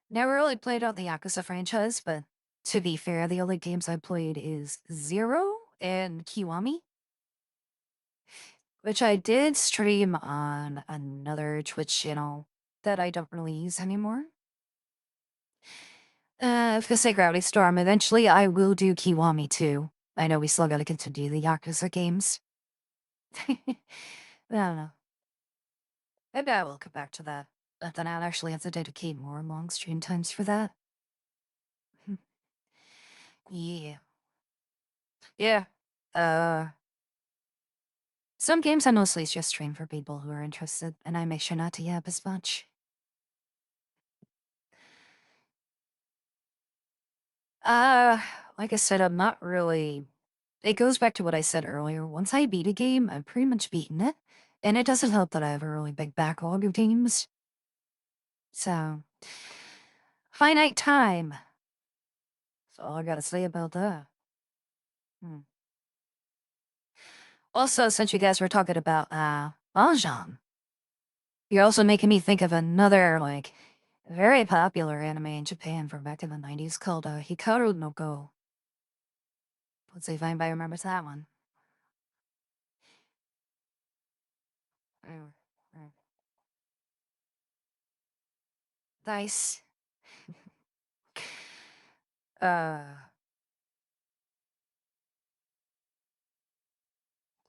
never really played on the Yakuza franchise, but to be fair, the only games I played is Zero and Kiwami, which I did stream on another Twitch channel that I don't really use anymore. For say Gravity Storm, eventually I will do Kiwami too. I know we still gotta continue the Yakuza games. I don't know. Maybe I will come back to that. But then I'll actually have to dedicate more long stream times for that. Yeah. Yeah. Uh, some games I mostly just stream for people who are interested, and I make sure not to yap as much. Uh, like I said, I'm not really. It goes back to what I said earlier. Once I beat a game, I've pretty much beaten it. And it doesn't help that I have a really big backlog of games. So, finite time. That's all I gotta say about that. Hmm. Also, since you guys were talking about, Mahjong, you're also making me think of another, like, very popular anime in Japan from back in the 90s called, Hikaru no Go. Let's see if anybody remembers that one. Mm, mm. Nice. Uh,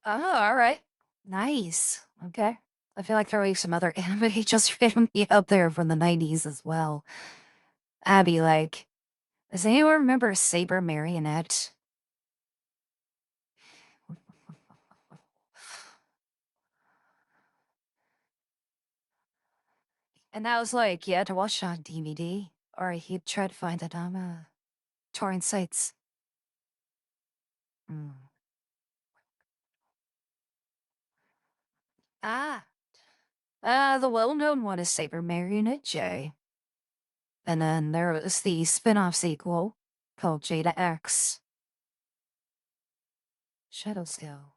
oh, alright. Nice. Okay. I feel like throwing some other anime just randomly up there from the 90s as well. Abby, like, does anyone remember Saber Marionette? And that was like, you had to watch it on DVD, or he'd try to find it on, touring sites. Mm. Ah, the well-known one is Saber Marionette J. And then there was the spin-off sequel called Jada X. Shadow Scale.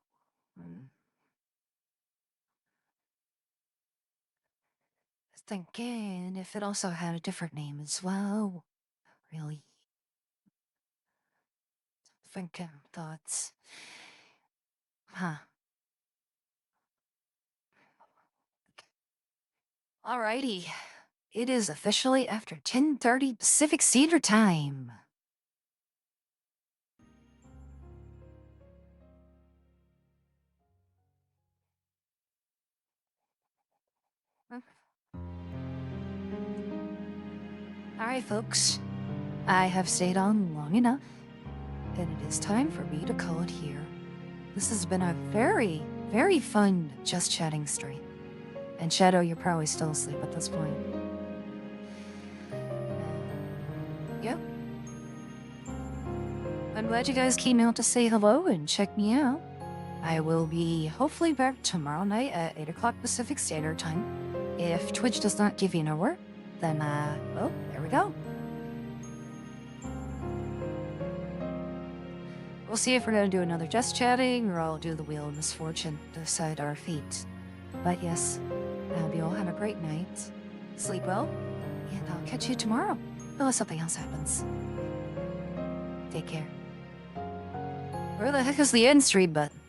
Mm. Thinking if it also had a different name as well. Really thinking thoughts. Huh. Alrighty. It is officially after 10:30 Pacific Standard Time. Alright, folks. I have stayed on long enough, and it is time for me to call it here. This has been a very, very fun just chatting stream. And Shadow, you're probably still asleep at this point. Yep. I'm glad you guys came out to say hello and check me out. I will be hopefully back tomorrow night at 8 o'clock Pacific Standard Time. If Twitch does not give you an hour, then, well, there we go. We'll see if we're gonna do another just chatting, or I'll do the Wheel of Misfortune to decide our fate. But yes, I hope you all have a great night. Sleep well, and I'll catch you tomorrow, unless something else happens. Take care. Where the heck is the end stream button?